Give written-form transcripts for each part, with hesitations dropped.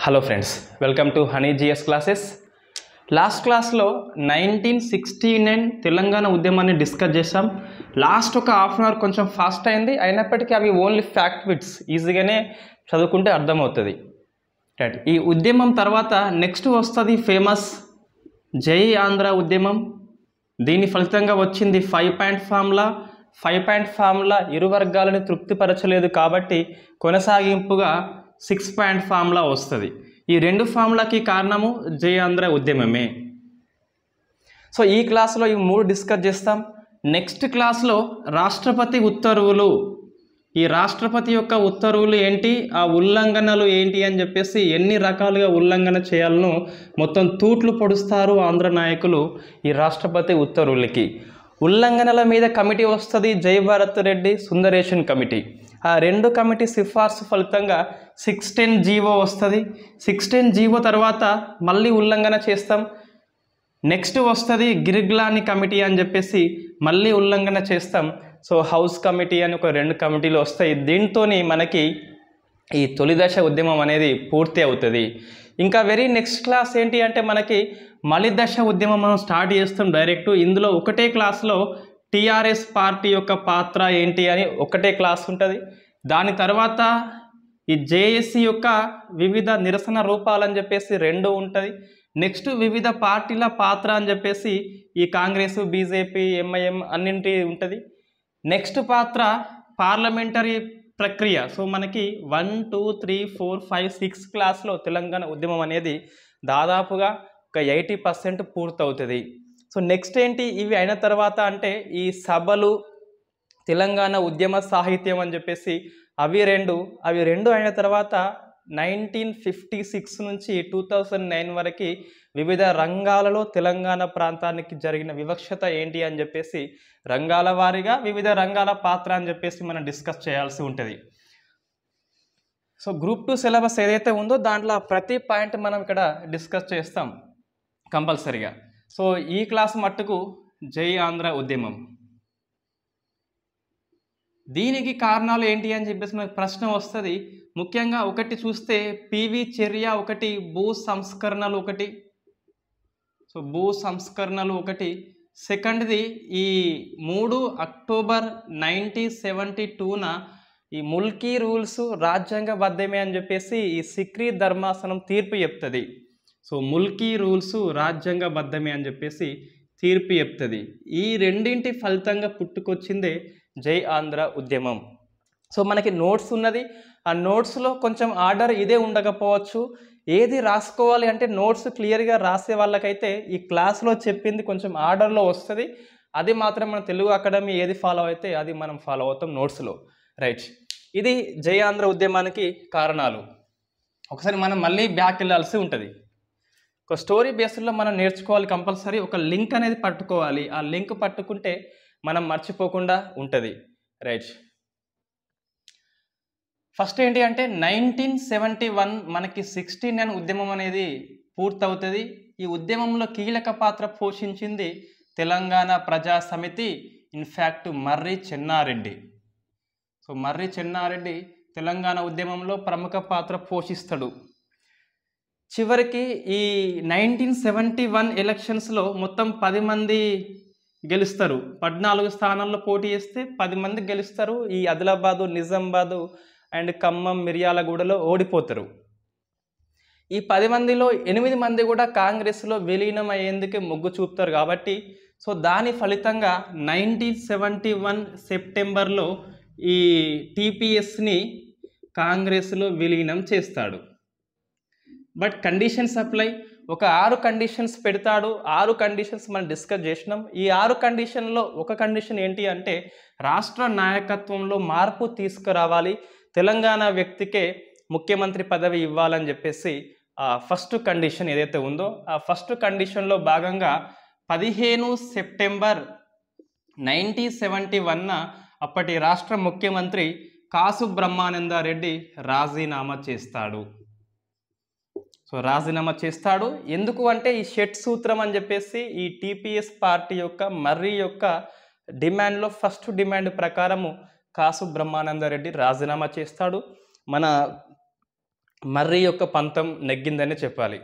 Hello friends, welcome to Honey GS classes. Last క్లాస్లో 1969 తెలంగాణ ఉద్యమాన్ని discuss చేసాం. లాస్ట్ ఒక హాఫ్ అన్ అవర్ కొంచెం ఫాస్ట్ అయింది, అయినప్పటికీ అవి ఓన్లీ ఫ్యాక్ట్ బిట్స్, ఈజీగానే చదువుకుంటే అర్థమవుతుంది. రైట్, ఈ ఉద్యమం తర్వాత నెక్స్ట్ వస్తుంది ఫేమస్ జై ఆంధ్ర ఉద్యమం. దీని ఫలితంగా వచ్చింది 5 పాయింట్ ఫార్ములా. 5 పాయింట్ ఫార్ములా ఇరు వర్గాలని తృప్తిపరచలేదు కాబట్టి కొనసాగింపుగా 6 పాయింట్ ఫార్ములా వస్తుంది. ఈ రెండు ఫార్ములాకి కారణము జై ఆంధ్ర ఉద్యమమే. సో ఈ క్లాస్లో ఈ మూడు డిస్కస్ చేస్తాం. నెక్స్ట్ క్లాస్లో రాష్ట్రపతి ఉత్తర్వులు, ఈ రాష్ట్రపతి యొక్క ఉత్తర్వులు ఏంటి, ఆ ఉల్లంఘనలు ఏంటి అని చెప్పేసి ఎన్ని రకాలుగా ఉల్లంఘన చేయాలనో మొత్తం తూట్లు పొడుస్తారు ఆంధ్ర నాయకులు ఈ రాష్ట్రపతి ఉత్తర్వులకి. ఉల్లంఘనల మీద కమిటీ వస్తుంది, జయభారత్ రెడ్డి సుందరేషన్ కమిటీ. ఆ రెండు కమిటీ సిఫార్సు ఫలితంగా 610 జీవో వస్తుంది. 610 జీవో తర్వాత మళ్ళీ ఉల్లంఘన చేస్తాం. నెక్స్ట్ వస్తుంది గిరిగ్లాని కమిటీ అని చెప్పేసి మళ్ళీ ఉల్లంఘన చేస్తాం. సో హౌస్ కమిటీ అని ఒక రెండు కమిటీలు వస్తాయి. దీంతో మనకి ఈ తొలి దశ ఉద్యమం అనేది పూర్తి అవుతుంది. ఇంకా వెరీ నెక్స్ట్ క్లాస్ ఏంటి అంటే మనకి మలి దశ ఉద్యమం మనం స్టార్ట్ చేస్తాం డైరెక్ట్. ఇందులో ఒకటే క్లాస్లో టీఆర్ఎస్ పార్టీ యొక్క పాత్ర ఏంటి అని ఒకటే క్లాస్ ఉంటుంది. దాని తర్వాత ఈ జేఏసీ యొక్క వివిధ నిరసన రూపాలని చెప్పేసి రెండు ఉంటుంది. నెక్స్ట్ వివిధ పార్టీల పాత్ర అని చెప్పేసి ఈ కాంగ్రెస్, బీజేపీ, ఎంఐఎం అన్నింటి ఉంటుంది. నెక్స్ట్ పాత్ర పార్లమెంటరీ ప్రక్రియ. సో మనకి 1, 2, 3, 4, 5, 6 క్లాస్లో తెలంగాణ ఉద్యమం అనేది దాదాపుగా ఒక 80% పూర్తవుతుంది. సో నెక్స్ట్ ఏంటి ఇవి అయిన తర్వాత అంటే ఈ సభలు, తెలంగాణ ఉద్యమ సాహిత్యం అని చెప్పేసి అవి రెండు అయిన తర్వాత 1956 నుంచి 2009 వరకు వివిధ రంగాలలో తెలంగాణ ప్రాంతానికి జరిగిన వివక్షత ఏంటి అని చెప్పేసి రంగాల వారీగా వివిధ రంగాల పాత్ర అని చెప్పేసి మనం డిస్కస్ చేయాల్సి ఉంటుంది. సో గ్రూప్ 2 సిలబస్ ఏదైతే ఉందో దాంట్లో ప్రతి పాయింట్ మనం ఇక్కడ డిస్కస్ చేస్తాం కంపల్సరీగా. సో ఈ క్లాస్ మట్టుకు జై ఆంధ్ర ఉద్యమం, దీనికి కారణాలు ఏంటి అని చెప్పేసి మనకు ప్రశ్న వస్తుంది. ముఖ్యంగా ఒకటి చూస్తే పివి చర్య ఒకటి, భూ సంస్కరణలు ఒకటి. సో భూ సంస్కరణలు ఒకటి. సెకండ్ది ఈ 3 అక్టోబర్ 1972న ఈ ముల్కీ రూల్స్ రాజ్యాంగబద్ధమే అని చెప్పేసి ఈ సిక్రీ ధర్మాసనం తీర్పు చెప్తుంది. సో ముల్కీ రూల్స్ రాజ్యాంగబద్ధమే అని చెప్పేసి తీర్పు చెప్తుంది. ఈ రెండింటి ఫలితంగా పుట్టుకొచ్చిందే జై ఆంధ్ర ఉద్యమం. సో మనకి నోట్స్ ఉన్నది, ఆ నోట్స్లో కొంచెం ఆర్డర్ ఇదే ఉండకపోవచ్చు. ఏది రాసుకోవాలి అంటే నోట్స్ క్లియర్గా రాసే వాళ్ళకైతే ఈ క్లాస్లో చెప్పింది కొంచెం ఆర్డర్లో వస్తుంది. అది మాత్రం మన తెలుగు అకాడమీ ఏది ఫాలో అయితే అది మనం ఫాలో అవుతాం నోట్స్లో. రైట్, ఇది జై ఆంధ్ర ఉద్యమానికి కారణాలు. ఒకసారి మనం మళ్ళీ బ్యాక్ వెళ్ళాల్సి ఉంటుంది. ఒక స్టోరీ బేస్లో మనం నేర్చుకోవాలి కంపల్సరీ. ఒక లింక్ అనేది పట్టుకోవాలి, ఆ లింక్ పట్టుకుంటే మనం మర్చిపోకుండా ఉంటుంది. రైట్, ఫస్ట్ ఏంటి అంటే 1971 మనకి 69 ఉద్యమం అనేది పూర్తవుతుంది. ఈ ఉద్యమంలో కీలక పాత్ర పోషించింది తెలంగాణ ప్రజా సమితి, ఇన్ఫ్యాక్ట్ మర్రి చెన్నారెడ్డి. సో మర్రి చెన్నారెడ్డి తెలంగాణ ఉద్యమంలో ప్రముఖ పాత్ర పోషిస్తాడు. చివరికి ఈ 1971 ఎలక్షన్స్లో మొత్తం 10 మంది గెలుస్తారు. 14 స్థానాల్లో పోటీ చేస్తే 10 మంది గెలుస్తారు. ఈ ఆదిలాబాదు, నిజామాబాదు అండ్ ఖమ్మం, మిర్యాలగూడలో ఓడిపోతారు. ఈ 10 మందిలో 8 మంది కూడా కాంగ్రెస్లో విలీనం అయ్యేందుకు మొగ్గు చూపుతారు కాబట్టి సో దాని ఫలితంగా 1971 సెప్టెంబర్లో ఈ టీపీఎస్ని కాంగ్రెస్లో విలీనం చేస్తాడు. But conditions apply. ఒక 6 కండిషన్స్ పెడతాడు. 6 కండిషన్స్ మనం డిస్కస్ చేసినాం. ఈ 6 కండిషన్లో ఒక కండిషన్ ఏంటి అంటే రాష్ట్ర నాయకత్వంలో మార్పు తీసుకురావాలి, తెలంగాణ వ్యక్తికే ముఖ్యమంత్రి పదవి ఇవ్వాలని చెప్పేసి ఫస్ట్ కండిషన్ ఏదైతే ఉందో ఆ ఫస్ట్ కండిషన్లో భాగంగా 15 సెప్టెంబర్ 1971 అప్పటి రాష్ట్ర ముఖ్యమంత్రి కాసు బ్రహ్మానందరెడ్డి రాజీనామా చేస్తాడు. సో రాజీనామా చేస్తాడు. ఎందుకు అంటే ఈ షెట్ సూత్రం అని చెప్పేసి ఈ టీపీఎస్ పార్టీ యొక్క మర్రి యొక్క డిమాండ్లో ఫస్ట్ డిమాండ్ ప్రకారము కాసు బ్రహ్మానందరెడ్డి రాజీనామా చేస్తాడు. మన మర్రి యొక్క పంతం నెగ్గిందని చెప్పాలి.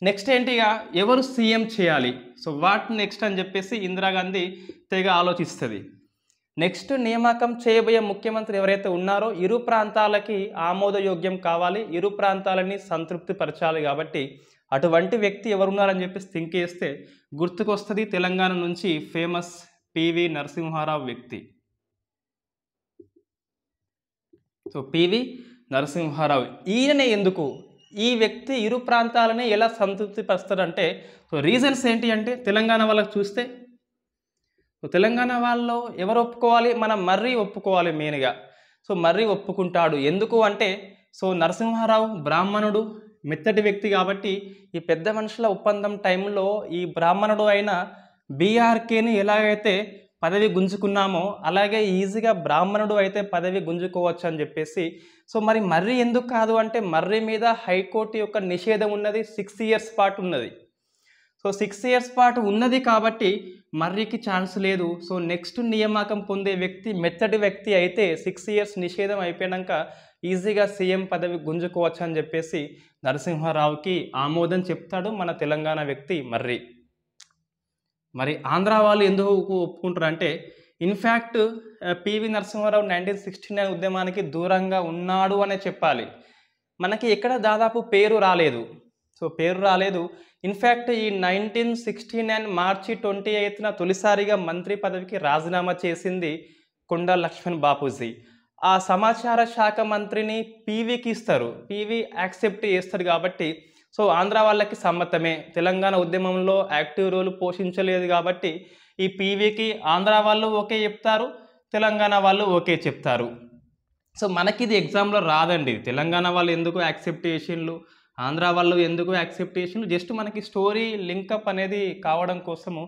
నెక్స్ట్ ఏంటిగా ఎవరు సీఎం చేయాలి, సో వాట్ నెక్స్ట్ అని చెప్పేసి ఇందిరాగాంధీ తెగ ఆలోచిస్తుంది. నెక్స్ట్ నియామకం చేయబోయే ముఖ్యమంత్రి ఎవరైతే ఉన్నారో ఇరు ప్రాంతాలకి ఆమోదయోగ్యం కావాలి, ఇరు ప్రాంతాలని సంతృప్తి పరచాలి. కాబట్టి అటువంటి వ్యక్తి ఎవరున్నారని చెప్పేసి థింక్ చేస్తే గుర్తుకొస్తుంది తెలంగాణ నుంచి ఫేమస్ పివి నరసింహారావు వ్యక్తి. సో పివి నరసింహారావు ఈయనే ఎందుకు, ఈ వ్యక్తి ఇరు ప్రాంతాలని ఎలా సంతృప్తి పరుస్తాడంటే, సో రీజన్స్ ఏంటి అంటే తెలంగాణ వాళ్ళకి చూస్తే, సో తెలంగాణ వాళ్ళు ఎవరు ఒప్పుకోవాలి, మనం మర్రి ఒప్పుకోవాలి మెయిన్గా. సో మర్రి ఒప్పుకుంటాడు ఎందుకు అంటే, సో నరసింహారావు బ్రాహ్మణుడు, మెత్తటి వ్యక్తి కాబట్టి ఈ పెద్ద మనుషుల ఒప్పందం టైంలో ఈ బ్రాహ్మణుడు అయిన బీఆర్కేని ఎలాగైతే పదవి గుంజుకున్నామో అలాగే ఈజీగా బ్రాహ్మణుడు అయితే పదవి గుంజుకోవచ్చు అని చెప్పేసి. సో మరి మర్రి ఎందుకు కాదు అంటే, మర్రి మీద హైకోర్టు యొక్క నిషేధం ఉన్నది, 6 years పాటు ఉన్నది. సో 6 years పాటు ఉన్నది కాబట్టి మర్రికి ఛాన్స్ లేదు. సో నెక్స్ట్ నియామకం పొందే వ్యక్తి మెత్తటి వ్యక్తి అయితే 6 years నిషేధం అయిపోయాక ఈజీగా సీఎం పదవి గుంజుకోవచ్చు అని చెప్పేసి నరసింహారావుకి ఆమోదం చెప్తాడు మన తెలంగాణ వ్యక్తి మర్రి. మరి ఆంధ్ర వాళ్ళు ఎందుకు ఒప్పుకుంటారు అంటే, ఇన్ఫ్యాక్ట్ పివి నరసింహారావు 1969 ఉద్యమానికి దూరంగా ఉన్నాడు అనే చెప్పాలి. మనకి ఎక్కడ దాదాపు పేరు రాలేదు. సో పేరు రాలేదు. ఇన్ఫ్యాక్ట్ ఈ 1969 మార్చి 28న తొలిసారిగా మంత్రి పదవికి రాజీనామా చేసింది కొండా లక్ష్మణ్ బాపూజీ. ఆ సమాచార శాఖ మంత్రిని పీవీకి ఇస్తారు, పీవీ యాక్సెప్ట్ చేస్తారు. కాబట్టి సో ఆంధ్ర వాళ్ళకి సమ్మతమే, తెలంగాణ ఉద్యమంలో యాక్టివ్ రోల్ పోషించలేదు కాబట్టి ఈ పీవీకి ఆంధ్ర వాళ్ళు ఓకే చెప్తారు, తెలంగాణ వాళ్ళు ఓకే చెప్తారు. సో మనకి ఇది ఎగ్జామ్లో రాదండి, తెలంగాణ వాళ్ళు ఎందుకు యాక్సెప్ట్ చేసిండ్రు, ఆంధ్ర వాళ్ళు ఎందుకు యాక్సెప్ట్ చేసిండ్రు, జస్ట్ మనకి స్టోరీ లింకప్ అనేది కావడం కోసము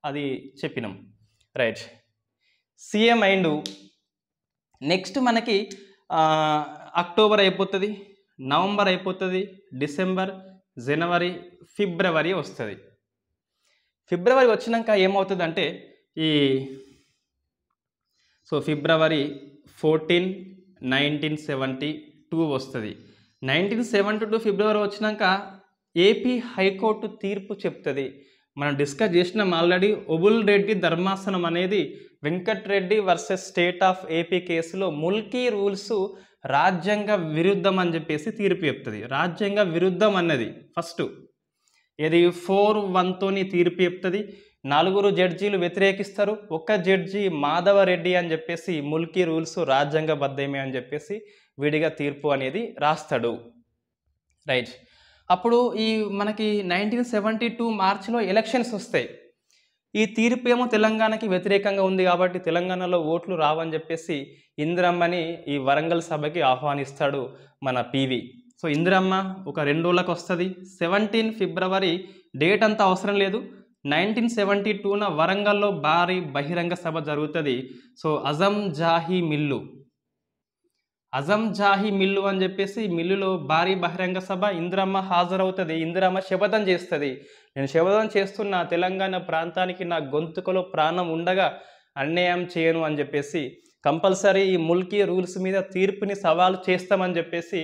అది చెప్పినాం. రైట్, సీఎం అయిండు. నెక్స్ట్ మనకి అక్టోబర్ అయిపోతుంది, నవంబర్ అయిపోతుంది, డిసెంబర్, జనవరి, ఫిబ్రవరి వస్తుంది. ఫిబ్రవరి వచ్చినాక ఏమవుతుందంటే సో ఫిబ్రవరి 14, 1972 వస్తుంది. 1972 ఫిబ్రవరి వచ్చినాక ఏపీ హైకోర్టు తీర్పు చెప్తుంది. మనం డిస్కస్ చేసినాం ఆల్రెడీ, ఒబుల్ రెడ్డి ధర్మాసనం అనేది Venkatreddy versus state of AP కేసులో ముల్కీ రూల్స్ రాజ్యాంగ విరుద్ధం అని చెప్పేసి తీర్పు చెప్తుంది. రాజ్యాంగ విరుద్ధం అన్నది ఫస్ట్ ఇది 4-1తోని తీర్పు చెప్తుంది. 4 జడ్జీలు వ్యతిరేకిస్తారు, ఒక్క జడ్జి మాధవరెడ్డి అని చెప్పేసి ముల్కీ రూల్స్ రాజ్యాంగబద్ధమే అని చెప్పేసి విడిగా తీర్పు అనేది రాస్తాడు. రైట్, అప్పుడు ఈ మనకి 1972 మార్చిలో ఎలక్షన్స్ వస్తాయి. ఈ తీర్పు ఏమో తెలంగాణకి వ్యతిరేకంగా ఉంది కాబట్టి తెలంగాణలో ఓట్లు రావని చెప్పేసి ఇందిరమ్మని ఈ వరంగల్ సభకి ఆహ్వానిస్తాడు మన పివి. సో ఇందిరమ్మ ఒక 2 రోజులకు వస్తుంది. 17 ఫిబ్రవరి డేట్ అంతా అవసరం లేదు, 1972న వరంగల్లో భారీ బహిరంగ సభ జరుగుతుంది. సో అజంజాహి మిల్లు అని చెప్పేసి మిల్లులో భారీ బహిరంగ సభ, ఇందిరమ్మ హాజరవుతుంది. ఇందిరమ్మ శపథం చేస్తుంది, నేను శపథం చేస్తున్న తెలంగాణ ప్రాంతానికి నా గొంతుకలో ప్రాణం ఉండగా అన్యాయం చేయను అని చెప్పేసి, కంపల్సరీ ఈ ముల్కీ రూల్స్ మీద తీర్పుని సవాలు చేస్తామని చెప్పేసి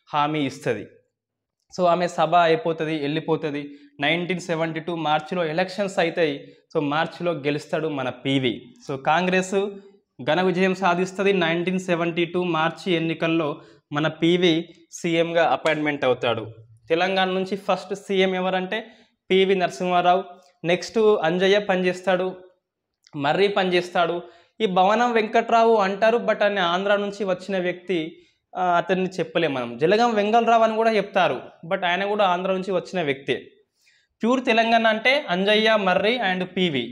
హామీ ఇస్తుంది. సో ఆమె సభ అయిపోతుంది, వెళ్ళిపోతుంది. 1972 మార్చిలో ఎలక్షన్స్ అవుతాయి. సో మార్చిలో గెలుస్తాడు మన పివి. సో కాంగ్రెస్ ఘన విజయం సాధిస్తుంది. 1972 మార్చి ఎన్నికల్లో మన పివి సీఎంగా అపాయింట్మెంట్ అవుతాడు. తెలంగాణ నుంచి ఫస్ట్ సీఎం ఎవరంటే పివి నరసింహారావు. నెక్స్ట్ అంజయ్య పనిచేస్తాడు, మర్రి పనిచేస్తాడు. ఈ భవనం వెంకట్రావు అంటారు, బట్ ఆయన ఆంధ్ర నుంచి వచ్చిన వ్యక్తి, అతన్ని చెప్పలేము మనం. జలగం వెంగళరావు అని కూడా చెప్తారు, బట్ ఆయన కూడా ఆంధ్ర నుంచి వచ్చిన వ్యక్తే. ప్యూర్ తెలంగాణ అంటే అంజయ్య, మర్రి అండ్ పివి,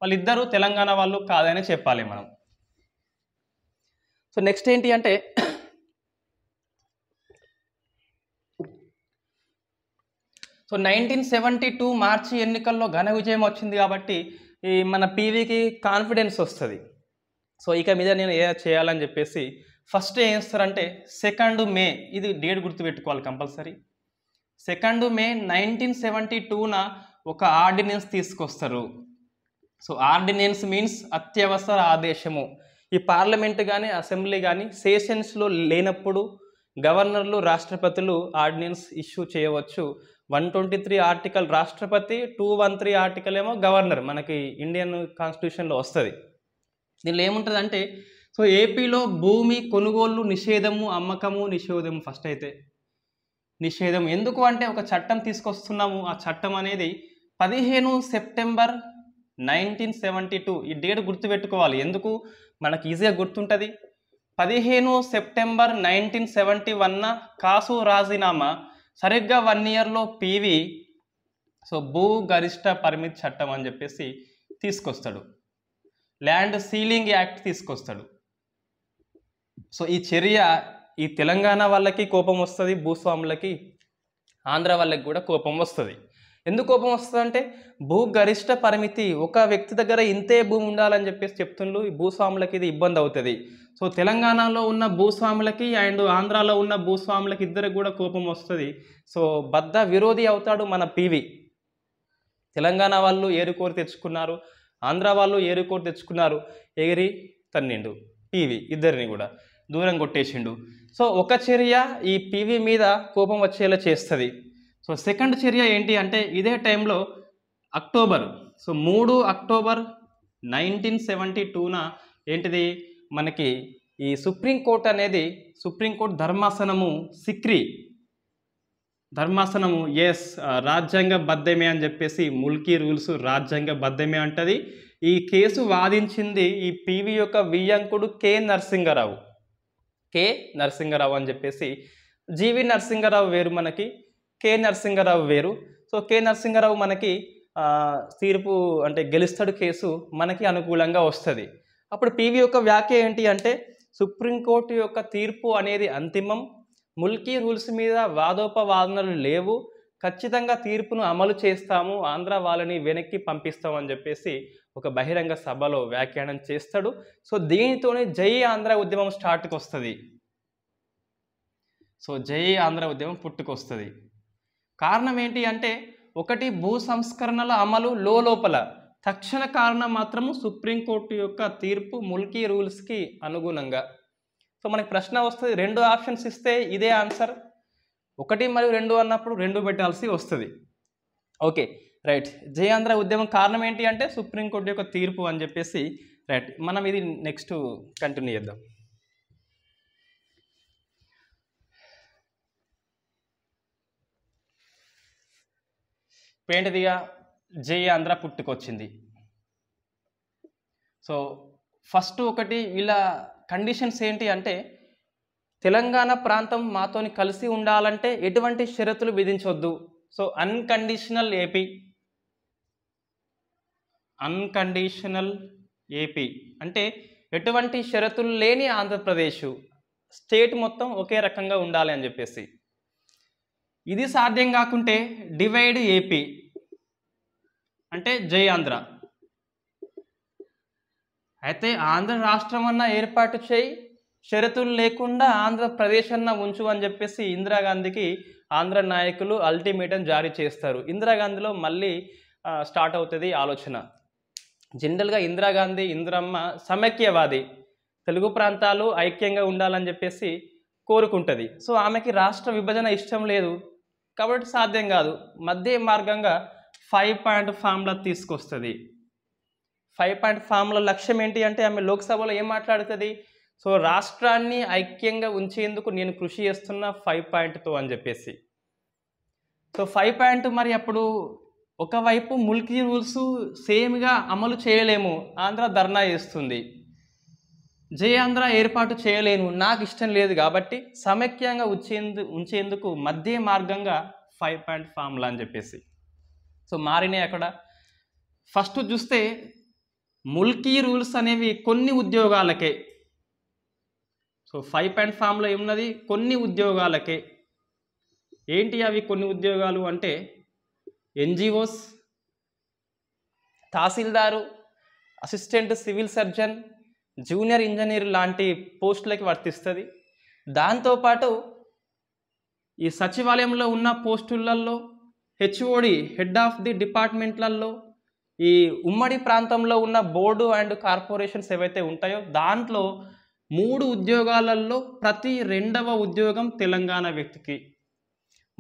వాళ్ళిద్దరూ తెలంగాణ వాళ్ళు కాదని చెప్పాలి మనం. సో నెక్స్ట్ ఏంటి అంటే సో 1972 మార్చి ఎన్నికల్లో ఘన విజయం వచ్చింది కాబట్టి ఈ మన పివికి కాన్ఫిడెన్స్ వస్తుంది. సో ఇక మీద నేను ఏ చేయాలని చెప్పేసి ఫస్ట్ ఏం చేస్తారంటే 2 మే, ఇది డేట్ గుర్తుపెట్టుకోవాలి కంపల్సరీ. 2 మే 1972న ఒక ఆర్డినెన్స్ తీసుకొస్తారు. సో ఆర్డినెన్స్ మీన్స్ అత్యవసర ఆదేశము. ఈ పార్లమెంట్ కానీ అసెంబ్లీ కానీ సెషన్స్లో లేనప్పుడు గవర్నర్లు రాష్ట్రపతులు ఆర్డినెన్స్ ఇష్యూ చేయవచ్చు. 123 ఆర్టికల్ రాష్ట్రపతి, 213 ఆర్టికల్ ఏమో గవర్నర్ మనకి ఇండియన్ కాన్స్టిట్యూషన్లో వస్తుంది. దీనిలో ఏముంటుందంటే సో ఏపీలో భూమి కొనుగోలు నిషేధము, అమ్మకము నిషేధము. ఫస్ట్ అయితే నిషేధం ఎందుకు అంటే ఒక చట్టం తీసుకొస్తున్నాము. ఆ చట్టం అనేది 15 సెప్టెంబర్ 1972. ఈ డేట్ గుర్తుపెట్టుకోవాలి, ఎందుకు మనకి ఈజీగా గుర్తుంటుంది. 15 సెప్టెంబర్ 1971 కాసు రాజీనామా సరిగ్గా 1 ఇయర్లో పివి సో భూ గరిష్ట పరిమితి చట్టం అని చెప్పేసి తీసుకొస్తాడు. ల్యాండ్ సీలింగ్ యాక్ట్ తీసుకొస్తాడు. సో ఈ చర్య ఈ తెలంగాణ వాళ్ళకి కోపం వస్తుంది, భూస్వాములకి, ఆంధ్ర వాళ్ళకి కూడా కోపం వస్తుంది. ఎందుకు కోపం వస్తుంది అంటే భూ గరిష్ట పరిమితి, ఒక వ్యక్తి దగ్గర ఇంతే భూమి ఉండాలని చెప్పేసి చెప్తుండ్రు. ఈ భూస్వాములకి ఇది ఇబ్బంది అవుతుంది. సో తెలంగాణలో ఉన్న భూస్వాములకి అండ్ ఆంధ్రాలో ఉన్న భూస్వాములకి ఇద్దరికి కూడా కోపం వస్తుంది. సో బద్ద విరోధి అవుతాడు మన పివి. తెలంగాణ వాళ్ళు ఏరుకోరి తెచ్చుకున్నారు, ఆంధ్ర వాళ్ళు ఏరుకోరి తెచ్చుకున్నారు, ఎగిరి తన్నిండు పివి, ఇద్దరిని కూడా దూరం కొట్టేసిండు. సో ఒక చర్య ఈ పివి మీద కోపం వచ్చేలా చేస్తుంది. సో సెకండ్ చర్య ఏంటి అంటే ఇదే టైంలో అక్టోబర్ 3 అక్టోబర్ 1972న ఏంటిది మనకి ఈ సుప్రీంకోర్టు అనేది, సుప్రీంకోర్టు ధర్మాసనము సిక్రీ ధర్మాసనము రాజ్యాంగబద్ధమే అని చెప్పేసి ముల్కీ రూల్స్ రాజ్యాంగబద్ధమే అంటది. ఈ కేసు వాదించింది ఈ పివి యొక్క వియ్యంకుడు కె నరసింగరావు అని చెప్పేసి. జీవి నరసింగరావు వేరు, మనకి కె నరసింగరావు వేరు. సో కె నరసింగరావు మనకి తీర్పు అంటే గెలుస్తాడు, కేసు మనకి అనుకూలంగా వస్తుంది. అప్పుడు పివి యొక్క వ్యాఖ్య ఏంటి అంటే సుప్రీంకోర్టు యొక్క తీర్పు అనేది అంతిమం, ముల్కీ రూల్స్ మీద వాదోపవాదనలు లేవు, ఖచ్చితంగా తీర్పును అమలు చేస్తాము, ఆంధ్ర వాళ్ళని వెనక్కి పంపిస్తాం అని చెప్పేసి ఒక బహిరంగ సభలో వ్యాఖ్యానం చేస్తాడు. సో దీనితోనే జై ఆంధ్ర ఉద్యమం స్టార్ట్కి వస్తుంది. సో జై ఆంధ్ర ఉద్యమం పుట్టుకొస్తుంది. కారణం ఏంటి అంటే ఒకటి భూ సంస్కరణల అమలు లోపల, తక్షణ కారణం మాత్రము సుప్రీంకోర్టు యొక్క తీర్పు ముల్కీ రూల్స్కి అనుగుణంగా. సో మనకి ప్రశ్న వస్తుంది, 2 ఆప్షన్స్ ఇస్తే ఇదే ఆన్సర్, 1 మరియు 2 అన్నప్పుడు 2 పెట్టాల్సి వస్తుంది. Okay right. జై ఆంధ్ర ఉద్యమం కారణం ఏంటి అంటే సుప్రీంకోర్టు యొక్క తీర్పు అని చెప్పేసి. రైట్, మనం ఇది నెక్స్ట్ కంటిన్యూ చేద్దాం. ఏంటిదిగా జై ఆంధ్ర పుట్టుకొచ్చింది. సో ఫస్ట్ ఒకటి వీళ్ళ కండిషన్స్ ఏంటి అంటే తెలంగాణ ప్రాంతం మాతోని కలిసి ఉండాలంటే ఎటువంటి షరతులు విధించవద్దు. సో అన్కండిషనల్ ఏపీ అంటే ఎటువంటి షరతులు లేని ఆంధ్రప్రదేశ్ స్టేట్ మొత్తం ఒకే రకంగా ఉండాలి అని చెప్పేసి. ఇది సాధ్యం కాకుంటే డివైడ్ ఏపీ అంటే జై ఆంధ్ర. అయితే ఆంధ్ర రాష్ట్రం అన్న ఏర్పాటు చేయి, షరతులు లేకుండా ఆంధ్రప్రదేశ్ అన్న ఉంచు అని చెప్పేసి ఇందిరాగాంధీకి ఆంధ్ర నాయకులు అల్టిమేటం జారీ చేస్తారు. ఇందిరాగాంధీలో మళ్ళీ స్టార్ట్ అవుతుంది ఆలోచన. జనరల్గా ఇందిరాగాంధీ, ఇందిరమ్మ సమైక్యవాది, తెలుగు ప్రాంతాలు ఐక్యంగా ఉండాలని చెప్పేసి కోరుకుంటుంది. సో ఆమెకి రాష్ట్ర విభజన ఇష్టం లేదు కాబట్టి సాధ్యం కాదు. మధ్య మార్గంగా 5 పాయింట్ ఫార్ములా తీసుకొస్తుంది. 5 పాయింట్ ఫార్ములా లక్ష్యం ఏంటి అంటే ఆమె లోక్సభలో ఏం మాట్లాడుతుంది, సో రాష్ట్రాన్ని ఐక్యంగా ఉంచేందుకు నేను కృషి చేస్తున్న 5 పాయింట్తో అని చెప్పేసి. సో 5 పాయింట్ మరి అప్పుడు ఒకవైపు ముల్కీ రూల్స్ సేమ్గా అమలు చేయలేము, ఆంధ్ర ధర్నా చేస్తుంది, జై ఆంధ్ర ఏర్పాటు చేయలేను, నాకు ఇష్టం లేదు కాబట్టి సమైక్యంగా ఉంచేందుకు మధ్య మార్గంగా 5 పాయింట్ ఫార్ములా అని చెప్పేసి. సో మారినాయి అక్కడ. ఫస్ట్ చూస్తే ముల్కీ రూల్స్ అనేవి కొన్ని ఉద్యోగాలకే. సో 5 పాయింట్ ఫార్ములా ఏమున్నది, కొన్ని ఉద్యోగాలకే. ఏంటి అవి కొన్ని ఉద్యోగాలు అంటే NGOs, tahsildar, assistant civil surgeon, junior engineer లాంటి పోస్టులకి వర్తిస్తుంది. దాంతోపాటు ఈ సచివాలయంలో ఉన్న పోస్టులలో హెచ్ఓడి, హెడ్ ఆఫ్ ది డిపార్ట్మెంట్లలో, ఈ ఉమ్మడి ప్రాంతంలో ఉన్న బోర్డు అండ్ కార్పొరేషన్స్ ఏవైతే ఉంటాయో దాంట్లో 3 ఉద్యోగాలలో ప్రతి 2వ ఉద్యోగం తెలంగాణ వ్యక్తికి.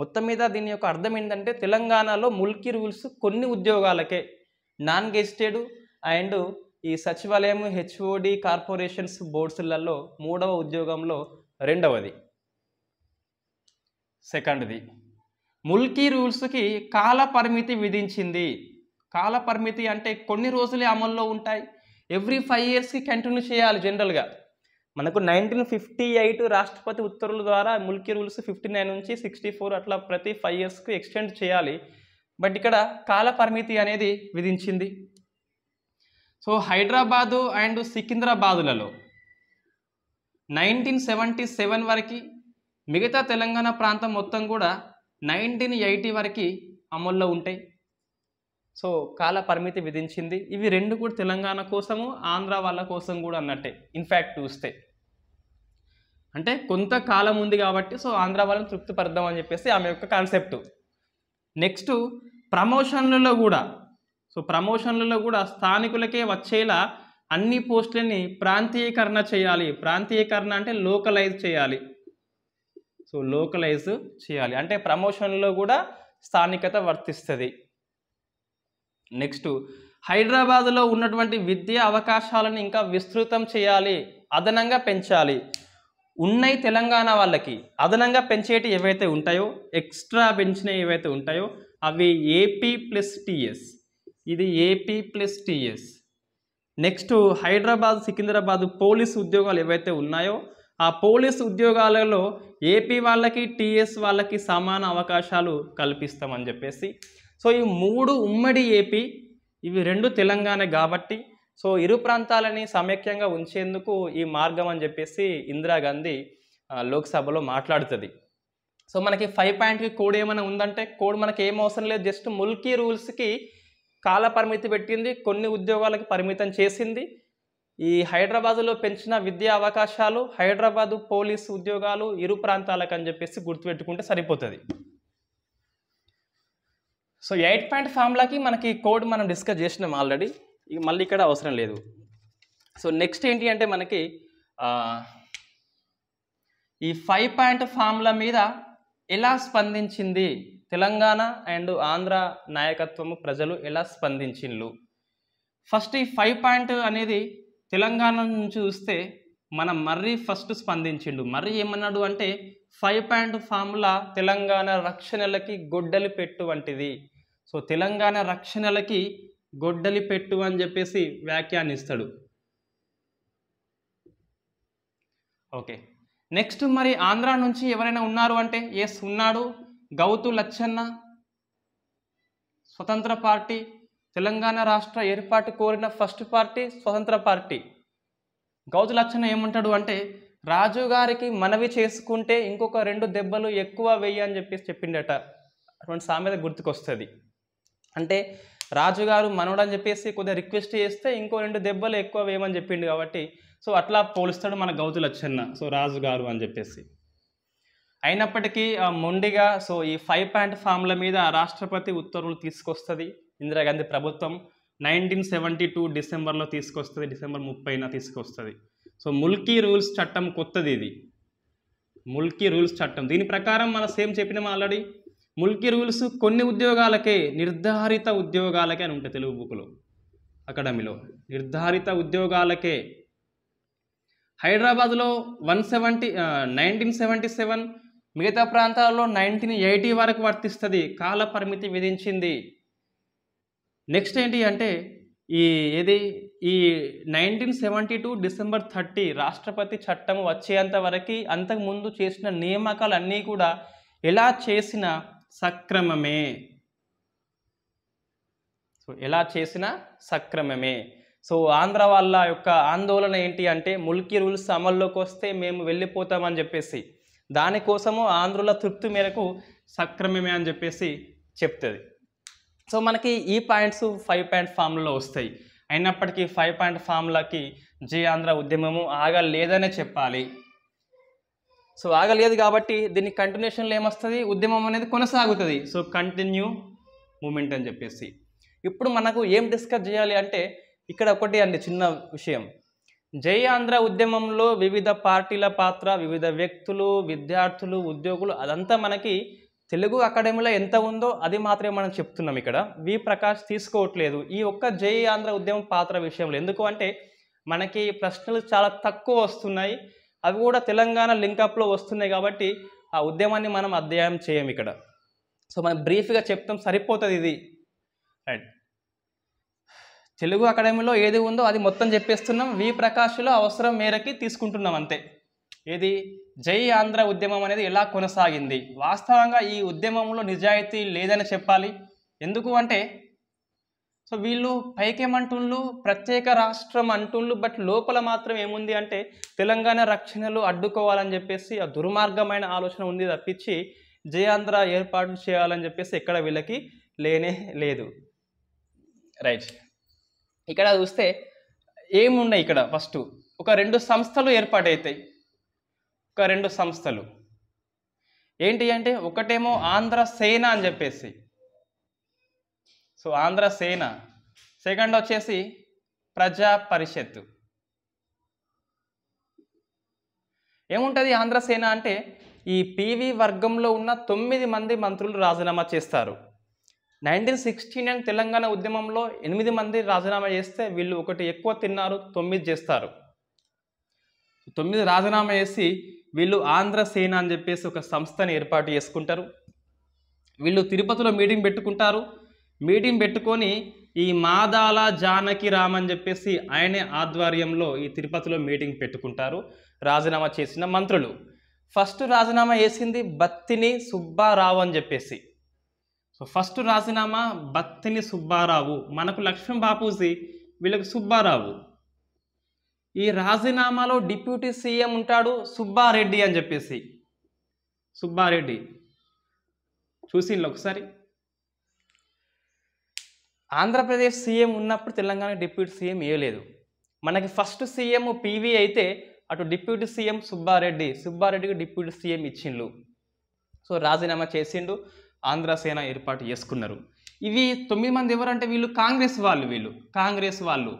మొత్తం మీద దీని యొక్క అర్థం ఏంటంటే తెలంగాణలో ముల్కీ రూల్స్ కొన్ని ఉద్యోగాలకే, నాన్ గెజిటెడ్ అండ్ ఈ సచివాలయం, హెచ్ఓడి, కార్పొరేషన్స్, బోర్డ్స్లలో 3వ ఉద్యోగంలో 2వది. సెకండ్ది ముల్కీ రూల్స్కి కాల పరిమితి విధించింది. కాల పరిమితి అంటే కొన్ని రోజులే అమల్లో ఉంటాయి. ఎవ్రీ 5 ఇయర్స్కి కంటిన్యూ చేయాలి. జనరల్గా మనకు 1958 రాష్ట్రపతి ఉత్తర్వుల ద్వారా ముల్కీ రూల్స్ 59 నుంచి 64 అట్లా ప్రతి 5 ఇయర్స్కి ఎక్స్టెండ్ చేయాలి. బట్ ఇక్కడ కాల పరిమితి అనేది విధించింది. సో హైదరాబాదు అండ్ సికింద్రాబాదులలో 1977 వరకు, మిగతా తెలంగాణ ప్రాంతం మొత్తం కూడా 1980 వరకు అమల్లో ఉంటాయి. సో కాల పరిమితి విధించింది. ఇవి 2 కూడా తెలంగాణ కోసము, ఆంధ్ర వాళ్ళ కోసం కూడా అన్నట్టే. ఇన్ఫ్యాక్ట్ చూస్తే అంటే కొంత కాలం ఉంది కాబట్టి సో ఆంధ్ర వాళ్ళని తృప్తిపరుద్దాం అని చెప్పేసి ఆమె యొక్క కాన్సెప్ట్. నెక్స్ట్ ప్రమోషన్లలో కూడా, సో ప్రమోషన్లలో కూడా స్థానికులకే వచ్చేలా అన్ని పోస్టులని ప్రాంతీయకరణ చేయాలి. ప్రాంతీయకరణ అంటే లోకలైజ్ చేయాలి. సో లోకలైజ్ చేయాలి అంటే ప్రమోషన్లో కూడా స్థానికత వర్తిస్తుంది. నెక్స్ట్ హైదరాబాదులో ఉన్నటువంటి విద్యా అవకాశాలను ఇంకా విస్తృతం చేయాలి, అదనంగా పెంచాలి. ఉన్నాయి తెలంగాణ వాళ్ళకి, అదనంగా పెంచేటి ఏవైతే ఉంటాయో, ఎక్స్ట్రా పెంచినవి ఏవైతే ఉంటాయో అవి AP+TS. ఇది AP+TS. Next Hyderabad, Secunderabad police ఉద్యోగాలు ఏవైతే ఉన్నాయో ఆ పోలీస్ ఉద్యోగాలలో AP వాళ్ళకి, TS వాళ్ళకి సమాన అవకాశాలు కల్పిస్తామని చెప్పేసి. సో ఈ 3 ఉమ్మడి AP, ఇవి 2 తెలంగాణ కాబట్టి సో ఇరు ప్రాంతాలని సమైక్యంగా ఉంచేందుకు ఈ మార్గం అని చెప్పేసి ఇందిరాగాంధీ లోక్సభలో మాట్లాడుతుంది. సో మనకి 5 పాయింట్కి కోడ్ ఏమైనా ఉందంటే కోడ్ మనకి ఏం అవసరం లేదు. జస్ట్ ముల్కీ రూల్స్కి కాల పరిమితి పెట్టింది, కొన్ని ఉద్యోగాలకు పరిమితం చేసింది. ఈ హైదరాబాదులో పెంచిన విద్యా అవకాశాలు, హైదరాబాదు పోలీసు ఉద్యోగాలు ఇరు ప్రాంతాలకు అని చెప్పేసి గుర్తుపెట్టుకుంటే సరిపోతుంది. సో 8 పాయింట్ ఫార్ములాకి మనకి కోడ్ మనం డిస్కస్ చేసినాం ఆల్రెడీ, మళ్ళీ ఇక్కడ అవసరం లేదు. సో నెక్స్ట్ ఏంటి అంటే మనకి ఈ 5 పాయింట్ ఫార్ములా మీద ఎలా స్పందించింది తెలంగాణ అండ్ ఆంధ్ర నాయకత్వము, ప్రజలు ఎలా స్పందించిండ్రు. ఫస్ట్ ఈ 5 పాయింట్ అనేది తెలంగాణ నుంచి చూస్తే మన మర్రి ఫస్ట్ స్పందించిండు. మర్రి ఏమన్నాడు అంటే 5 పాయింట్ ఫార్ములా తెలంగాణ రక్షణలకి గొడ్డలి పెట్టు వంటిది. సో తెలంగాణ రక్షణలకి గొడ్డలి పెట్టు అని చెప్పేసి వ్యాఖ్యానిస్తాడు. ఓకే, నెక్స్ట్ మరి ఆంధ్ర నుంచి ఎవరైనా ఉన్నారు అంటే ఎస్ ఉన్నాడు. గౌతు లచ్చన్న, స్వతంత్ర పార్టీ, తెలంగాణ రాష్ట్ర ఏర్పాటు కోరిన ఫస్ట్ పార్టీ స్వతంత్ర పార్టీ. గౌతు లచ్చన్న ఏమంటాడు అంటే రాజు గారికి మనవి చేసుకుంటే ఇంకొక 2 దెబ్బలు ఎక్కువ వెయ్యి అని చెప్పేసి చెప్పిండట. అటువంటి సామెత గుర్తుకొస్తుంది. అంటే రాజుగారు మనోడని చెప్పేసి కొద్దిగా రిక్వెస్ట్ చేస్తే ఇంకో 2 దెబ్బలు ఎక్కువ వేయమని చెప్పిండు కాబట్టి సో అట్లా పోలుస్తాడు మన గౌతు లచ్చన్న, సో రాజుగారు అని చెప్పేసి. అయినప్పటికీ మొండిగా సో ఈ 5 పాయింట్ ఫార్ములా మీద రాష్ట్రపతి ఉత్తర్వులు తీసుకొస్తుంది ఇందిరాగాంధీ ప్రభుత్వం. 1972 డిసెంబర్లో తీసుకొస్తుంది, డిసెంబర్ 30న తీసుకొస్తుంది. సో ముల్కీ రూల్స్ చట్టం కొత్తది, ఇది ముల్కీ రూల్స్ చట్టం. దీని ప్రకారం మనం సేమ్ చెప్పినాం ఆల్రెడీ. ముల్కీ రూల్స్ కొన్ని ఉద్యోగాలకే, నిర్ధారిత ఉద్యోగాలకే అని ఉంటాయి తెలుగు బుక్లో, అకాడమీలో నిర్ధారిత ఉద్యోగాలకే. హైదరాబాద్లో 1977, మిగతా ప్రాంతాల్లో 1980 వరకు వర్తిస్తుంది, కాల పరిమితి విధించింది. నెక్స్ట్ ఏంటి అంటే ఈ 1972 డిసెంబర్ 30 రాష్ట్రపతి చట్టం వచ్చేంత వరకు అంతకుముందు చేసిన నియామకాలన్నీ కూడా ఎలా చేసిన సక్రమమే. సో ఎలా చేసిన సక్రమమే. సో ఆంధ్ర వాళ్ళ యొక్క ఆందోళన ఏంటి అంటే ముల్కీ రూల్స్ అమల్లోకి వస్తే మేము వెళ్ళిపోతామని చెప్పేసి, దానికోసము ఆంధ్రుల తృప్తి మేరకు సక్రమమే అని చెప్పేసి చెప్తుంది. సో మనకి ఈ పాయింట్స్ 5 పాయింట్ ఫార్ములాలో వస్తాయి. అయినప్పటికీ 5 పాయింట్ ఫార్ములాకి జై ఆంధ్ర ఉద్యమము ఆగలేదనే చెప్పాలి. సో ఆగలేదు కాబట్టి దీని కంటిన్యూషన్లో ఏమొస్తుంది, ఉద్యమం అనేది కొనసాగుతుంది. సో కంటిన్యూ మూమెంట్ అని చెప్పేసి. ఇప్పుడు మనకు ఏం డిస్కస్ చేయాలి అంటే ఇక్కడ ఒకటి అండి చిన్న విషయం. జై ఆంధ్ర ఉద్యమంలో వివిధ పార్టీల పాత్ర, వివిధ వ్యక్తులు, విద్యార్థులు, ఉద్యోగులు అదంతా మనకి తెలుగు అకాడమీలో ఎంత ఉందో అది మాత్రమే మనం చెప్తున్నాం. ఇక్కడ వి ప్రకాష్ తీసుకోవట్లేదు ఈ ఒక్క జై ఆంధ్ర ఉద్యమం పాత్ర విషయంలో. ఎందుకు అంటే మనకి ప్రశ్నలు చాలా తక్కువ వస్తున్నాయి, అవి కూడా తెలంగాణ లింకప్లో వస్తున్నాయి కాబట్టి ఆ ఉద్యమాన్ని మనం అధ్యయనం చేయం ఇక్కడ. సో మనం బ్రీఫ్గా చెప్తాం, సరిపోతుంది ఇది. రైట్, తెలుగు అకాడమీలో ఏది ఉందో అది మొత్తం చెప్పేస్తున్నాం, వి ప్రకాష్లో అవసరం మేరకి తీసుకుంటున్నాం అంతే. ఏది జై ఆంధ్ర ఉద్యమం అనేది ఎలా కొనసాగింది. వాస్తవంగా ఈ ఉద్యమంలో నిజాయితీ లేదని చెప్పాలి. ఎందుకు అంటే సో వీళ్ళు పైకేమంటుండ్రు, ప్రత్యేక రాష్ట్రం అంటుండ్రు, బట్ లోపల మాత్రం ఏముంది అంటే తెలంగాణ రక్షణలు అడ్డుకోవాలని చెప్పేసి ఆ దుర్మార్గమైన ఆలోచన ఉంది తప్పించి జై ఆంధ్ర ఏర్పాటు చేయాలని చెప్పేసి ఎక్కడ వీళ్ళకి లేనే లేదు. రైట్, ఇక్కడ చూస్తే ఏమున్నాయి ఇక్కడ ఫస్ట్ ఒక 2 సంస్థలు ఏర్పాటవుతాయి. ఒక 2 సంస్థలు ఏంటి అంటే ఒకటేమో ఆంధ్ర సేన అని చెప్పేసి, సో ఆంధ్ర సేన. సెకండ్ వచ్చేసి ప్రజా పరిషత్. ఏముంటుంది ఆంధ్ర సేన అంటే ఈ పివి వర్గంలో ఉన్న 9 మంది మంత్రులు రాజీనామా చేస్తారు. 1969 తెలంగాణ ఉద్యమంలో 8 మంది రాజీనామా చేస్తే వీళ్ళు ఒకటి ఎక్కువ తిన్నారు, 9 చేస్తారు. 9 రాజీనామా చేసి వీళ్ళు ఆంధ్ర సేన అని చెప్పేసి ఒక సంస్థని ఏర్పాటు చేసుకుంటారు. వీళ్ళు తిరుపతిలో మీటింగ్ పెట్టుకుంటారు. మీటింగ్ పెట్టుకొని ఈ మాదాల జానకి రామ్ అని చెప్పేసి ఆయనే ఆధ్వర్యంలో ఈ తిరుపతిలో మీటింగ్ పెట్టుకుంటారు రాజీనామా చేసిన మంత్రులు. ఫస్ట్ రాజీనామా చేసింది బత్తిని సుబ్బారావు అని చెప్పేసి. సో ఫస్ట్ రాజీనామా బత్తిని సుబ్బారావు, మనకు లక్ష్మణ్ బాపూజీ, వీళ్ళకి సుబ్బారావు. ఈ రాజీనామాలో డిప్యూటీ సీఎం ఉంటాడు సుబ్బారెడ్డి అని చెప్పేసి. సుబ్బారెడ్డి చూసిండ్రు ఒకసారి. ఆంధ్రప్రదేశ్ సీఎం ఉన్నప్పుడు తెలంగాణ డిప్యూటీ సీఎం ఇవ్వలేదు. మనకి ఫస్ట్ సీఎం పివి అయితే అటు డిప్యూటీ సీఎం సుబ్బారెడ్డి, సుబ్బారెడ్డికి డిప్యూటీ సీఎం ఇచ్చిండ్రు. సో రాజీనామా చేసిండు, ఆంధ్ర సేన ఏర్పాటు చేసుకున్నారు. ఇవి 9 మంది ఎవరంటే వీళ్ళు కాంగ్రెస్ వాళ్ళు. కాంగ్రెస్ వాళ్ళు.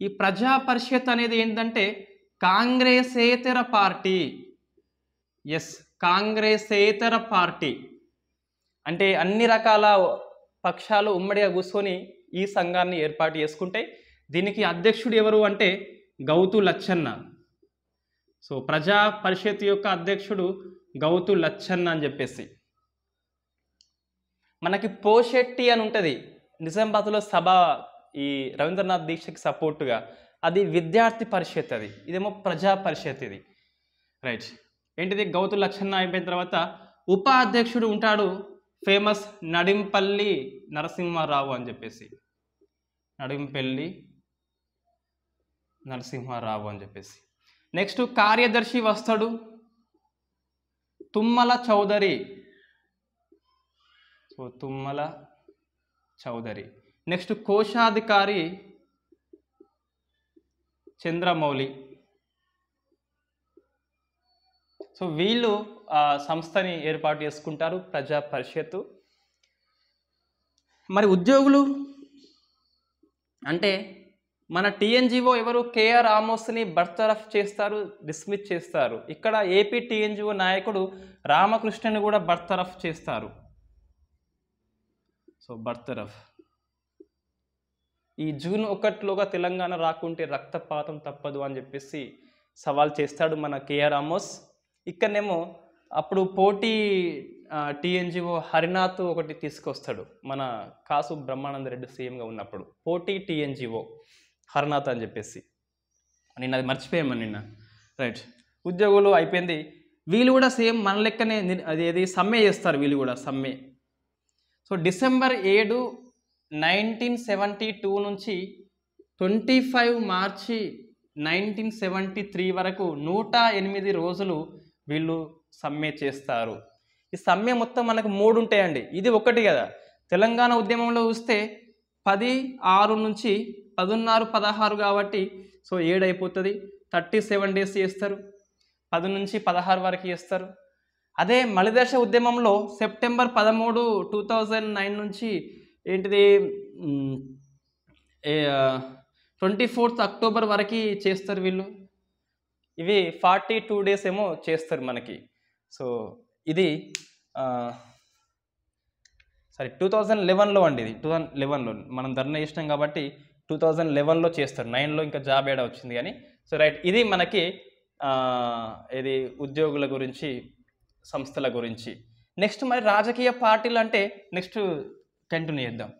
ఈ ప్రజా పరిషత్ అనేది ఏంటంటే కాంగ్రెసేతర పార్టీ. ఎస్, కాంగ్రెసేతర పార్టీ అంటే అన్ని రకాల పక్షాలు ఉమ్మడిగా కూర్చొని ఈ సంఘాన్ని ఏర్పాటు చేసుకుంటే దీనికి అధ్యక్షుడు ఎవరు అంటే గౌతు లచ్చన్న. సో ప్రజా పరిషత్ యొక్క అధ్యక్షుడు గౌతు లచ్చన్న అని చెప్పేసి. మనకి పోషెట్టి అని ఉంటుంది నిజామాబాద్లో సభ, ఈ రవీంద్రనాథ్ దీక్షకి సపోర్టుగా, అది విద్యార్థి పరిషత్, అది ఇదేమో ప్రజా పరిషత్ ఇది. రైట్, ఏంటిది గౌతు లచ్చన్న అయిపోయిన తర్వాత ఉపాధ్యక్షుడు ఉంటాడు ఫేమస్ నడింపల్లి నరసింహారావు అని చెప్పేసి. నడింపల్లి నరసింహారావు అని చెప్పేసి. నెక్స్ట్ కార్యదర్శి వస్తాడు తుమ్మల చౌదరి. సో తుమ్మల చౌదరి. నెక్స్ట్ కోశాధికారి చంద్రమౌళి. సో వీళ్ళు ఆ సంస్థని ఏర్పాటు చేసుకుంటారు ప్రజా పరిషత్. మరి ఉద్యోగులు అంటే మన టీఎన్జిఓ ఎవరు, కేఆర్ ఆమోస్ని బర్తరఫ్ చేస్తారు, డిస్మిస్ చేస్తారు. ఇక్కడ ఏపీ టీఎన్జిఓ నాయకుడు రామకృష్ణని కూడా బర్తరఫ్ చేస్తారు. సో బర్తరఫ్. ఈ జూన్ 1లోగా తెలంగాణ రాకుంటే రక్తపాతం తప్పదు అని చెప్పేసి సవాల్ చేస్తాడు మన కేఆర్ ఆమోస్. ఇక్కడనేమో అప్పుడు పోటీ టీఎన్జిఓ హరినాథ్ ఒకటి తీసుకొస్తాడు, మన కాసు బ్రహ్మానంద రెడ్డి సీఎంగా ఉన్నప్పుడు. పోటీ టీఎన్జిఓ హరినాథ్ అని చెప్పేసి. నిన్న అది మర్చిపోయామని నిన్న. రైట్, ఉద్యోగులు అయిపోయింది. వీళ్ళు కూడా సేమ్ మన లెక్కనే అది సమ్మె చేస్తారు. వీళ్ళు కూడా సమ్మె. సో డిసెంబర్ 7, 1972 నుంచి 25 మార్చి 1973 వరకు 108 రోజులు వీళ్ళు సమ్మె చేస్తారు. ఈ సమ్మె మొత్తం మనకు 3 ఉంటాయండి, ఇది ఒకటి కదా. తెలంగాణ ఉద్యమంలో చూస్తే 10/6 నుంచి 16, 16 కాబట్టి సో 7 అయిపోతుంది. 37 డేస్ చేస్తారు, 10 నుంచి 16 వరకు చేస్తారు. అదే మలిదశ ఉద్యమంలో సెప్టెంబర్ 13, 2009 నుంచి ఏంటిది 24th అక్టోబర్ వరకు చేస్తారు వీళ్ళు. ఇవి 42 డేస్ ఏమో చేస్తారు మనకి. సో ఇది సారీ 2011లో అండి, ఇది 2011లో మనం ధర్నా చేసినాం కాబట్టి 2011లో చేస్తారు. 9లో ఇంకా జాబ్ ఏడా వచ్చింది కానీ. సో రైట్, ఇది మనకి ఇది ఉద్యోగుల గురించి, సంస్థల గురించి. నెక్స్ట్ మరి రాజకీయ పార్టీలు అంటే నెక్స్ట్ కంటిన్యూ చేద్దాం.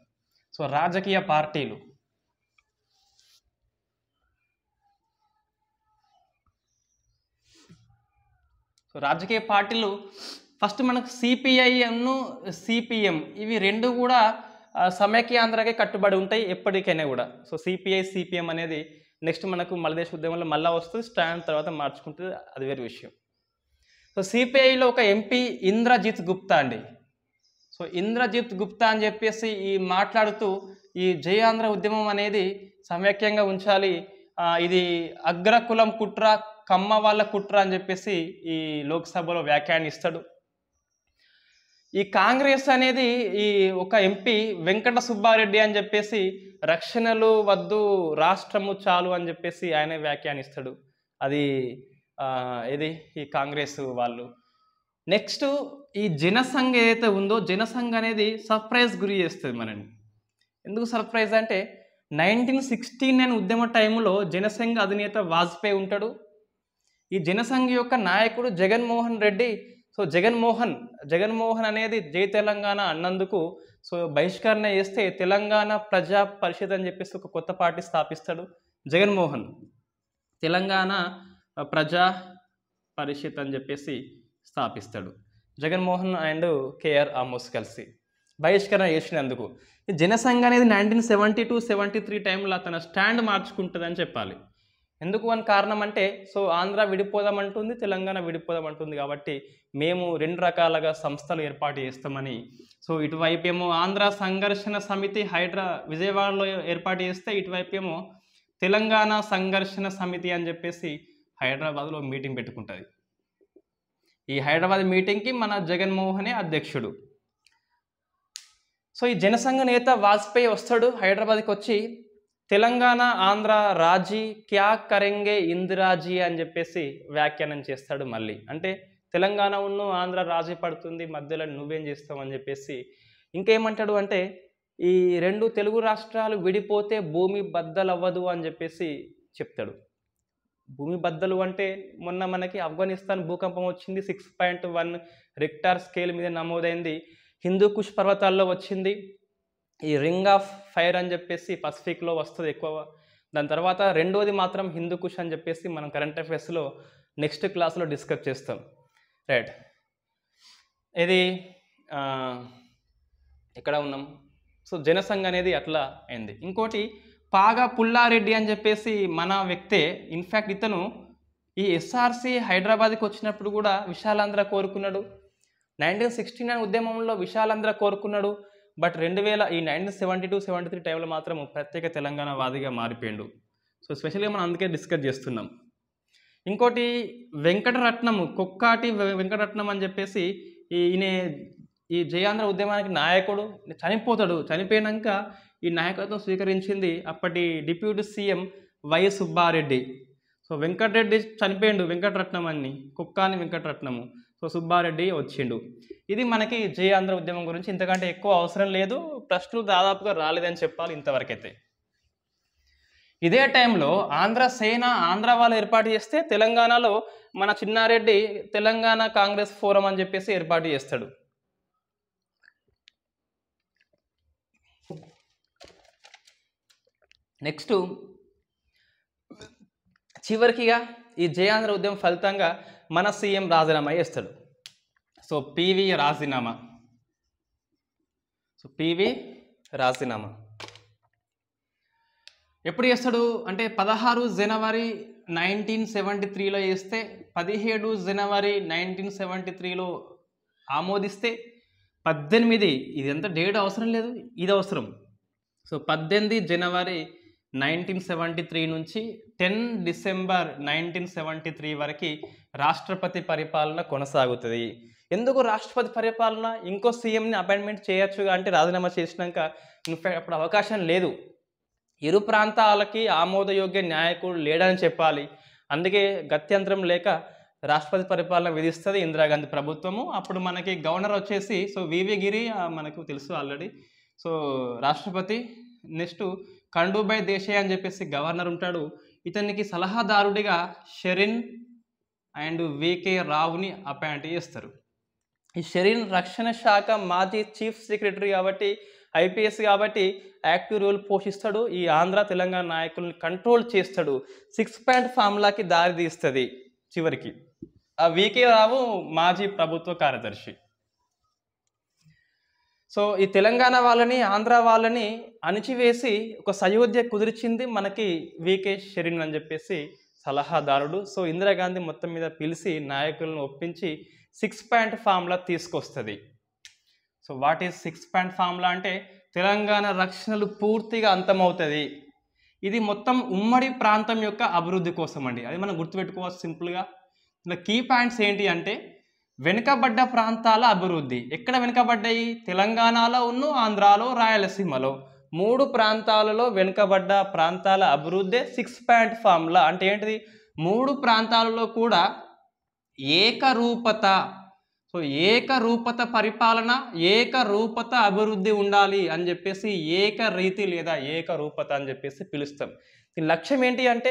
సో రాజకీయ పార్టీలు, సో రాజకీయ పార్టీలు ఫస్ట్ మనకు సిపిఐఎంను సిపిఎం ఇవి రెండు కూడా సమైక్యాంధ్రకే కట్టుబడి ఉంటాయి ఎప్పటికైనా కూడా. సో సిపిఐ సిపిఎం అనేది నెక్స్ట్ మనకు మలదేశ ఉద్యమంలో మళ్ళీ వస్తుంది, స్టాండ్ తర్వాత మార్చుకుంటుంది, అది వేరే విషయం. సో సిపిఐలో ఒక ఎంపీ ఇంద్రజిత్ గుప్తా అండి. సో ఇంద్రజిత్ గుప్తా అని చెప్పేసి ఈ మాట్లాడుతూ ఈ జై ఆంధ్ర ఉద్యమం అనేది సమైక్యంగా ఉంచాలి, ఇది అగ్రకులం కుట్ర, కమ్మ వాళ్ళ కుట్ర అని చెప్పేసి ఈ లోక్సభలో వ్యాఖ్యానిస్తాడు. ఈ కాంగ్రెస్ అనేది ఈ ఒక ఎంపీ వెంకట సుబ్బారెడ్డి అని చెప్పేసి రక్షణలు వద్దు, రాష్ట్రము చాలు అని చెప్పేసి ఆయన వ్యాఖ్యానిస్తాడు. అది ఇది ఈ కాంగ్రెస్ వాళ్ళు. నెక్స్ట్ ఈ జనసంఘ్ ఏదైతే ఉందో, జనసంఘ్ అనేది సర్ప్రైజ్ గురి చేస్తుంది మనని. ఎందుకు సర్ప్రైజ్ అంటే 1969 ఉద్యమ టైంలో జనసంఘ్ అధినేత వాజ్పేయి ఉంటాడు. ఈ జనసంఘ్ యొక్క నాయకుడు జగన్మోహన్ రెడ్డి. సో జగన్మోహన్ అనేది జై తెలంగాణ అన్నందుకు సో బహిష్కరణ చేస్తే తెలంగాణ ప్రజా పరిషత్ అని చెప్పేసి ఒక కొత్త పార్టీ స్థాపిస్తాడు జగన్మోహన్. తెలంగాణ ప్రజా పరిషత్ అని చెప్పేసి స్థాపిస్తాడు జగన్మోహన్ అండ్ కేఆర్ ఆమోస్ కలిసి బహిష్కరణ చేసినందుకు. ఈ జనసంఘ్ అనేది 1972-73 టైంలో తన స్టాండ్ మార్చుకుంటుందని చెప్పాలి. ఎందుకు అని కారణం అంటే, సో ఆంధ్ర విడిపోదామంటుంది, తెలంగాణ విడిపోదామంటుంది కాబట్టి మేము రెండు రకాలుగా సంస్థలు ఏర్పాటు చేస్తామని. సో ఇటువైపు ఏమో ఆంధ్ర సంఘర్షణ సమితి విజయవాడలో ఏర్పాటు చేస్తే, ఇటువైపు ఏమో తెలంగాణ సంఘర్షణ సమితి అని చెప్పేసి హైదరాబాద్లో మీటింగ్ పెట్టుకుంటుంది. ఈ హైదరాబాద్ మీటింగ్కి మన జగన్మోహనే అధ్యక్షుడు. సో ఈ జనసంఘ నేత వాజ్పేయి వస్తాడు హైదరాబాద్కి వచ్చి, తెలంగాణ ఆంధ్ర రాజీ క్యా కరెంగే ఇందిరాజీ అని చెప్పేసి వ్యాఖ్యానం చేస్తాడు. మళ్ళీ అంటే తెలంగాణ ఉన్ను ఆంధ్ర రాజీ పడుతుంది, మధ్యలో నువ్వేం చేస్తావు అని చెప్పేసి. ఇంకేమంటాడు అంటే, ఈ రెండు తెలుగు రాష్ట్రాలు విడిపోతే భూమి బద్దలవ్వదు అని చెప్పేసి చెప్తాడు. భూమి బద్దలు అంటే మొన్న మనకి ఆఫ్ఘనిస్తాన్ భూకంపం వచ్చింది, 6.1 రిక్టార్ స్కేల్ మీద నమోదైంది. హిందూ కుష్ పర్వతాల్లో వచ్చింది. ఈ రింగ్ ఆఫ్ ఫైర్ అని చెప్పేసి పసిఫిక్లో వస్తుంది ఎక్కువ. దాని తర్వాత రెండోది మాత్రం హిందూ కుష్ అని చెప్పేసి మనం కరెంట్ అఫైర్స్లో నెక్స్ట్ క్లాస్లో డిస్కస్ చేస్తాం. రైట్, ఇది ఎక్కడ ఉన్నాం? సో జనసంఘ్ అనేది అట్లా అయింది. ఇంకోటి పాగా పుల్లారెడ్డి అని చెప్పేసి మన వ్యక్తే. ఇన్ఫ్యాక్ట్ ఇతను ఈ ఎస్ఆర్సి హైదరాబాద్కి వచ్చినప్పుడు కూడా విశాలాంధ్ర కోరుకున్నాడు. 1969 ఉద్యమంలో విశాలాంధ్ర కోరుకున్నాడు. బట్ 2000 ఈ 1972-73 టైంలో మాత్రం ప్రత్యేక తెలంగాణ వాదిగా మారిపోయాడు. సో స్పెషల్గా మనం అందుకే డిస్కస్ చేస్తున్నాం. ఇంకోటి వెంకటరత్నం, కొక్కాటి వెంకటరత్నం అని చెప్పేసి ఈయన ఈ జయాంధ్ర ఉద్యమానికి నాయకుడు. చనిపోతాడు. చనిపోయినాక ఈ నాయకత్వం స్వీకరించింది అప్పటి deputy CM Y Subbareddy. So Venkatareddy చనిపోయిండు, వెంకటరత్నం అని, కుక్కాని వెంకటరత్నము. సో సుబ్బారెడ్డి వచ్చిండు. ఇది మనకి జై ఆంధ్ర ఉద్యమం గురించి. ఇంతకంటే ఎక్కువ అవసరం లేదు, ప్రశ్నలు దాదాపుగా రాలేదని చెప్పాలి ఇంతవరకైతే. ఇదే టైంలో ఆంధ్ర సేన, ఆంధ్ర వాళ్ళు ఏర్పాటు చేస్తే తెలంగాణలో మన చిన్నారెడ్డి తెలంగాణ కాంగ్రెస్ ఫోరం అని చెప్పేసి ఏర్పాటు చేస్తాడు. నెక్స్ట్ చివరికిగా ఈ జై ఆంధ్ర ఉద్యమం ఫలితంగా మన సీఎం రాజీనామా చేస్తాడు. సో పివి రాజీనామా. సో పివి రాజీనామా ఎప్పుడు చేస్తాడు అంటే 16 జనవరి 1973లో చేస్తే, 17 జనవరి 1973లో ఆమోదిస్తే, 18 ఇదంతా డేట్ అవసరం లేదు, ఇది అవసరం. సో 18 జనవరి 1973 నుంచి 10 డిసెంబర్ 1973 వరకు రాష్ట్రపతి పరిపాలన కొనసాగుతుంది. ఎందుకు రాష్ట్రపతి పరిపాలన? ఇంకో సీఎంని అపాయింట్మెంట్ చేయొచ్చుగా అంటే రాజీనామా చేసినాక. ఇన్ఫాక్ట్ అప్పుడు అవకాశం లేదు. ఇరు ప్రాంతాలకి ఆమోదయోగ్య నాయకుడు లేడని చెప్పాలి. అందుకే గత్యంతరం లేక రాష్ట్రపతి పరిపాలన విధిస్తుంది ఇందిరాగాంధీ ప్రభుత్వము. అప్పుడు మనకి గవర్నర్ వచ్చేసి సో వివి గిరి మనకు తెలుసు ఆల్రెడీ. సో రాష్ట్రపతి. నెక్స్ట్ ఖండూభాయ్ దేశాయ్ అని చెప్పేసి గవర్నర్ ఉంటాడు. ఇతనికి సలహాదారుడిగా షెరిన్ అండ్ వికే రావుని అపాయింట్ చేస్తారు. ఈ షెరిన్ రక్షణ శాఖ మాజీ చీఫ్ సెక్రటరీ కాబట్టి ఐపీఎస్ కాబట్టి యాక్టివ్ రోల్ పోషిస్తాడు. ఈ ఆంధ్ర తెలంగాణ నాయకులను కంట్రోల్ చేస్తాడు. 6 పాయింట్ ఫార్ములాకి దారి తీస్తుంది చివరికి. ఆ వికే రావు మాజీ ప్రభుత్వ కార్యదర్శి. సో ఈ తెలంగాణ వాళ్ళని ఆంధ్ర వాళ్ళని అణిచివేసి ఒక సయోధ్య కుదిర్చింది మనకి వికే షెరిన్ అని చెప్పేసి సలహాదారుడు. సో ఇందిరాగాంధీ మొత్తం మీద పిలిచి నాయకులను ఒప్పించి 6 పాయింట్ ఫార్ములా తీసుకొస్తుంది. So what is 6 point formula అంటే తెలంగాణ రక్షణలు పూర్తిగా అంతమవుతుంది. ఇది మొత్తం ఉమ్మడి ప్రాంతం యొక్క అభివృద్ధి కోసం అండి. అది మనం గుర్తుపెట్టుకోవచ్చు సింపుల్గా. ఇలా కీ పాయింట్స్ ఏంటి అంటే వెనుకబడ్డ ప్రాంతాల అభివృద్ధి. ఎక్కడ వెనుకబడ్డాయి? తెలంగాణలో ఉన్న ఆంధ్రాలో రాయలసీమలో 3 ప్రాంతాలలో వెనుకబడ్డ ప్రాంతాల అభివృద్ధి 6 పాయింట్ ఫార్ములా. అంటే ఏంటిది? 3 ప్రాంతాలలో కూడా ఏకరూపత. సో ఏకరూపత పరిపాలన, ఏకరూపత అభివృద్ధి ఉండాలి అని చెప్పేసి ఏకరీతి లేదా ఏకరూపత అని చెప్పేసి పిలుస్తాం. ఈ లక్ష్యం ఏంటి అంటే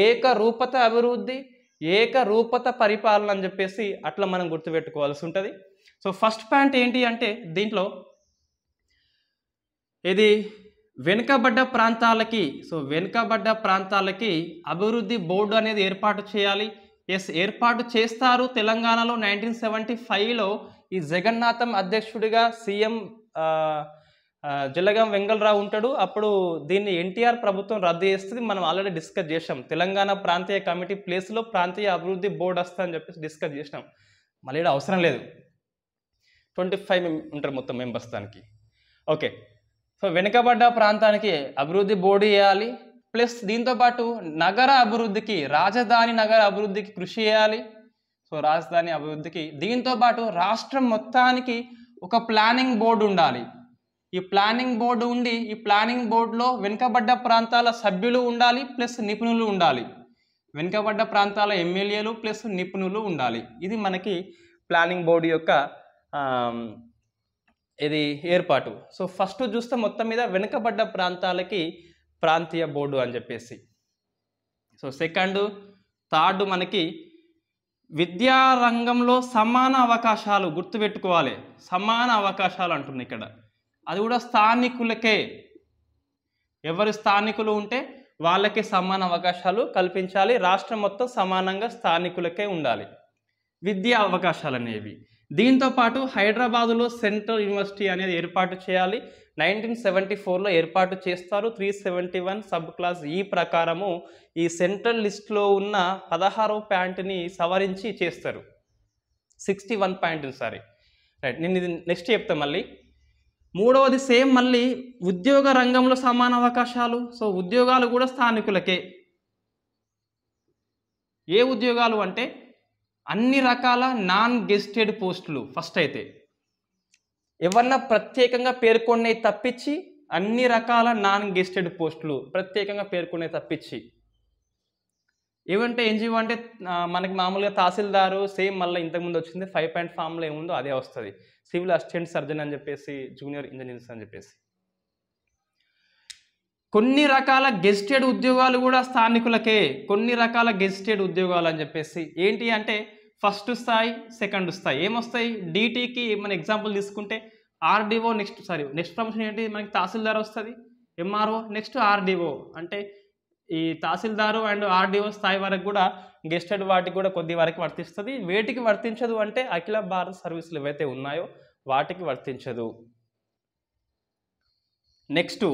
ఏకరూపత అభివృద్ధి, ఏకరూపత పరిపాలన అని చెప్పేసి అట్లా మనం గుర్తుపెట్టుకోవాల్సి ఉంటుంది. సో ఫస్ట్ పాయింట్ ఏంటి అంటే దీంట్లో ఇది వెనుకబడ్డ ప్రాంతాలకి, సో వెనుకబడ్డ ప్రాంతాలకి అభివృద్ధి బోర్డు అనేది ఏర్పాటు చేయాలి. ఏర్పాటు చేస్తారు. తెలంగాణలో 1975లో ఈ జగన్నాథం అధ్యక్షుడిగా సీఎం జలగం వెంగళరావు ఉంటాడు. అప్పుడు దీన్ని ఎన్టీఆర్ ప్రభుత్వం రద్దు చేస్తుంది. మనం ఆల్రెడీ డిస్కస్ చేసాం. తెలంగాణ ప్రాంతీయ కమిటీ ప్లేస్లో ప్రాంతీయ అభివృద్ధి బోర్డు వస్తా అని చెప్పేసి డిస్కస్ చేసినాం. మళ్ళీ అవసరం లేదు, 25 ఉంటారు మొత్తం మెంబర్స్ దానికి. ఓకే. సో వెనుకబడ్డ ప్రాంతానికి అభివృద్ధి బోర్డు చేయాలి. ప్లస్ దీంతోపాటు నగర అభివృద్ధికి, రాజధాని నగర అభివృద్ధికి కృషి చేయాలి. సో రాజధాని అభివృద్ధికి దీంతోపాటు రాష్ట్రం మొత్తానికి ఒక ప్లానింగ్ బోర్డు ఉండాలి. ఈ ప్లానింగ్ బోర్డు ఉండి ఈ ప్లానింగ్ బోర్డులో వెనుకబడ్డ ప్రాంతాల సభ్యులు ఉండాలి ప్లస్ నిపుణులు ఉండాలి. వెనుకబడ్డ ప్రాంతాల ఎమ్మెల్యేలు ప్లస్ నిపుణులు ఉండాలి. ఇది మనకి ప్లానింగ్ బోర్డు యొక్క ఇది ఏర్పాటు. సో ఫస్ట్ చూస్తే మొత్తం మీద వెనుకబడ్డ ప్రాంతాలకి ప్రాంతీయ బోర్డు అని చెప్పేసి. సో సెకండ్, థర్డ్ మనకి విద్యారంగంలో సమాన అవకాశాలు గుర్తుపెట్టుకోవాలి. సమాన అవకాశాలు అంటున్నాయి ఇక్కడ. అది కూడా స్థానికులకే. ఎవరు స్థానికులు ఉంటే వాళ్ళకి సమాన అవకాశాలు కల్పించాలి. రాష్ట్రం మొత్తం సమానంగా స్థానికులకే ఉండాలి విద్యా అవకాశాలు అనేవి. దీంతోపాటు హైదరాబాదులో సెంట్రల్ యూనివర్సిటీ అనేది ఏర్పాటు చేయాలి. 1974లో ఏర్పాటు చేస్తారు. 371 సబ్ క్లాస్ ఈ ప్రకారము ఈ సెంట్రల్ లిస్ట్లో ఉన్న 16వ పాయింట్ని సవరించి చేస్తారు. 61 పాయింట్ సారీ రైట్. నేను ఇది నెక్స్ట్ చెప్తా మళ్ళీ. మూడవది సేమ్ మళ్ళీ ఉద్యోగ రంగంలో సమాన అవకాశాలు. సో ఉద్యోగాలు కూడా స్థానికులకే. ఏ ఉద్యోగాలు అంటే అన్ని రకాల నాన్ గెస్టెడ్ పోస్టులు. ఫస్ట్ అయితే ఎవరన్నా ప్రత్యేకంగా పేర్కొనే తప్పించి అన్ని రకాల నాన్ గెస్టెడ్ పోస్టులు ప్రత్యేకంగా పేర్కొనే తప్పించి. ఏమంటే ఎన్జిఓ అంటే మనకి మామూలుగా తహసీల్దారు సేమ్ మళ్ళీ ఇంతకుముందు వచ్చింది 5 పాయింట్ ఫామ్లో ఏముందో అదే వస్తుంది. సివిల్ అసిస్టెంట్ సర్జన్ అని చెప్పేసి, జూనియర్ ఇంజనీర్స్ అని చెప్పేసి. కొన్ని రకాల గెస్టెడ్ ఉద్యోగాలు కూడా స్థానికులకే. కొన్ని రకాల గెస్టెడ్ ఉద్యోగాలు అని చెప్పేసి ఏంటి అంటే ఫస్ట్ స్థాయి, సెకండ్ స్థాయి ఏమొస్తాయి? డీటీకి మన ఎగ్జాంపుల్ తీసుకుంటే ఆర్డీఓ నెక్స్ట్ ప్రమోషన్ ఏంటి మనకి? తహసీల్దార్ వస్తుంది, ఎంఆర్ఓ, నెక్స్ట్ ఆర్డీఓ. అంటే ఈ తహసీల్దారు అండ్ ఆర్డీఓ స్థాయి వరకు కూడా గెస్టెడ్ వాటికి కూడా కొద్ది వరకు వర్తిస్తుంది. వేటికి వర్తించదు అంటే అఖిల భారత సర్వీసులు ఏవైతే ఉన్నాయో వాటికి వర్తించదు. నెక్స్ట్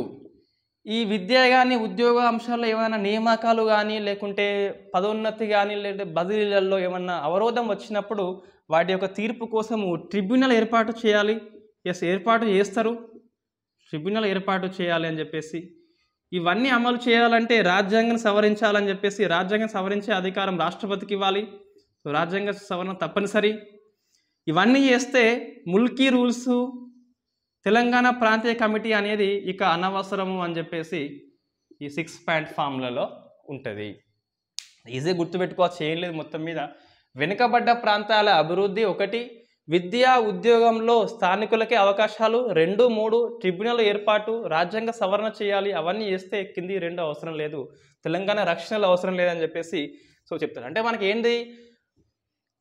ఈ విద్య కానీ ఉద్యోగ అంశాల్లో ఏమైనా నియామకాలు కానీ లేకుంటే పదోన్నతి కానీ లేదంటే బదిలీలలో ఏమన్నా అవరోధం వచ్చినప్పుడు వాటి యొక్క తీర్పు కోసము ట్రిబ్యునల్ ఏర్పాటు చేయాలి. ఏర్పాటు చేస్తారు. ట్రిబ్యునల్ ఏర్పాటు చేయాలి అని చెప్పేసి. ఇవన్నీ అమలు చేయాలంటే రాజ్యాంగం సవరించాలని చెప్పేసి రాజ్యాంగం సవరించే అధికారం రాష్ట్రపతికి ఇవ్వాలి. సో రాజ్యాంగ సవరణ తప్పనిసరి. ఇవన్నీ చేస్తే ముల్కీ రూల్స్, తెలంగాణ ప్రాంతీయ కమిటీ అనేది ఇక అనవసరము అని చెప్పేసి ఈ 6 పాయింట్ ఫార్ములాలో ఉంటుంది. ఈజీ గుర్తుపెట్టుకోవచ్చు, ఏం లేదు. మొత్తం మీద వెనుకబడ్డ ప్రాంతాల అభివృద్ధి 1, విద్యా ఉద్యోగంలో స్థానికులకే అవకాశాలు 2, 3, ట్రిబ్యునల్ ఏర్పాటు, రాజ్యాంగ సవరణ చేయాలి. అవన్నీ చేస్తే కింది 2 అవసరం లేదు, తెలంగాణ రక్షణలు అవసరం లేదని చెప్పేసి చెప్తారు. అంటే మనకి ఏంటి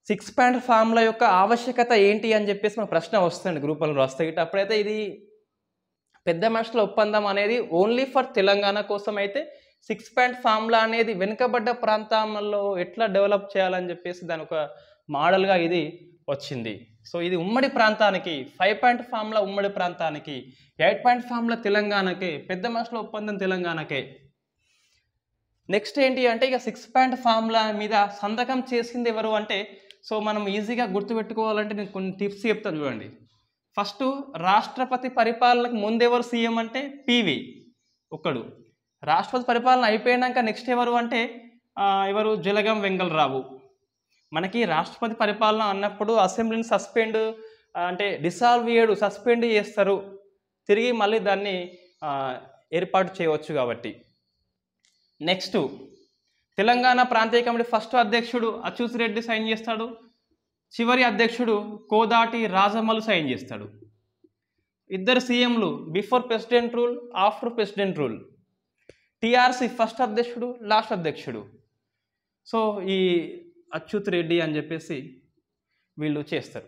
6 పాయింట్ ఫార్ములా యొక్క ఆవశ్యకత ఏంటి అని చెప్పేసి మన ప్రశ్న వస్తుంది గ్రూప్ 1లో వస్తాయి. అప్పుడైతే ఇది పెద్ద మనుషుల ఒప్పందం అనేది ఓన్లీ ఫర్ తెలంగాణ కోసం అయితే 6 పాయింట్ ఫార్ములా అనేది వెనుకబడ్డ ప్రాంతాలలో ఎట్లా డెవలప్ చేయాలని చెప్పేసి దాని ఒక మోడల్గా ఇది వచ్చింది. సో ఇది ఉమ్మడి ప్రాంతానికి, 5 పాయింట్ ఫార్ములా ఉమ్మడి ప్రాంతానికి, 8 పాయింట్ ఫార్ములా తెలంగాణకే, పెద్ద మనుషుల ఒప్పందం తెలంగాణకే. నెక్స్ట్ ఏంటి అంటే ఇక 6 పాయింట్ ఫార్ములా మీద సంతకం చేసింది ఎవరు అంటే, సో మనం ఈజీగా గుర్తుపెట్టుకోవాలంటే నేను కొన్ని టిప్స్ చెప్తాను చూడండి. ఫస్ట్ రాష్ట్రపతి పరిపాలనకు ముందెవరు సీఎం అంటే పివి ఒకడు. రాష్ట్రపతి పరిపాలన అయిపోయాక నెక్స్ట్ ఎవరు అంటే ఎవరు జలగం వెంగళరావు. మనకి రాష్ట్రపతి పరిపాలన అన్నప్పుడు అసెంబ్లీని సస్పెండ్ అంటే డిసాల్వ్ చేయడు, సస్పెండ్ చేస్తారు, తిరిగి మళ్ళీ దాన్ని ఏర్పాటు చేయవచ్చు కాబట్టి. నెక్స్ట్ తెలంగాణ ప్రాంతీయ కమిటీ ఫస్ట్ అధ్యక్షుడు అచ్యుతరెడ్డి సైన్ చేస్తాడు, చివరి అధ్యక్షుడు కోదాటి రాజమల్లు సైన్ చేస్తాడు. ఇద్దరు సీఎంలు, before president rule, after president rule. TRC first అధ్యక్షుడు, లాస్ట్ అధ్యక్షుడు. సో ఈ అచ్యుత్ రెడ్డి అని చెప్పేసి వీళ్ళు చేస్తారు,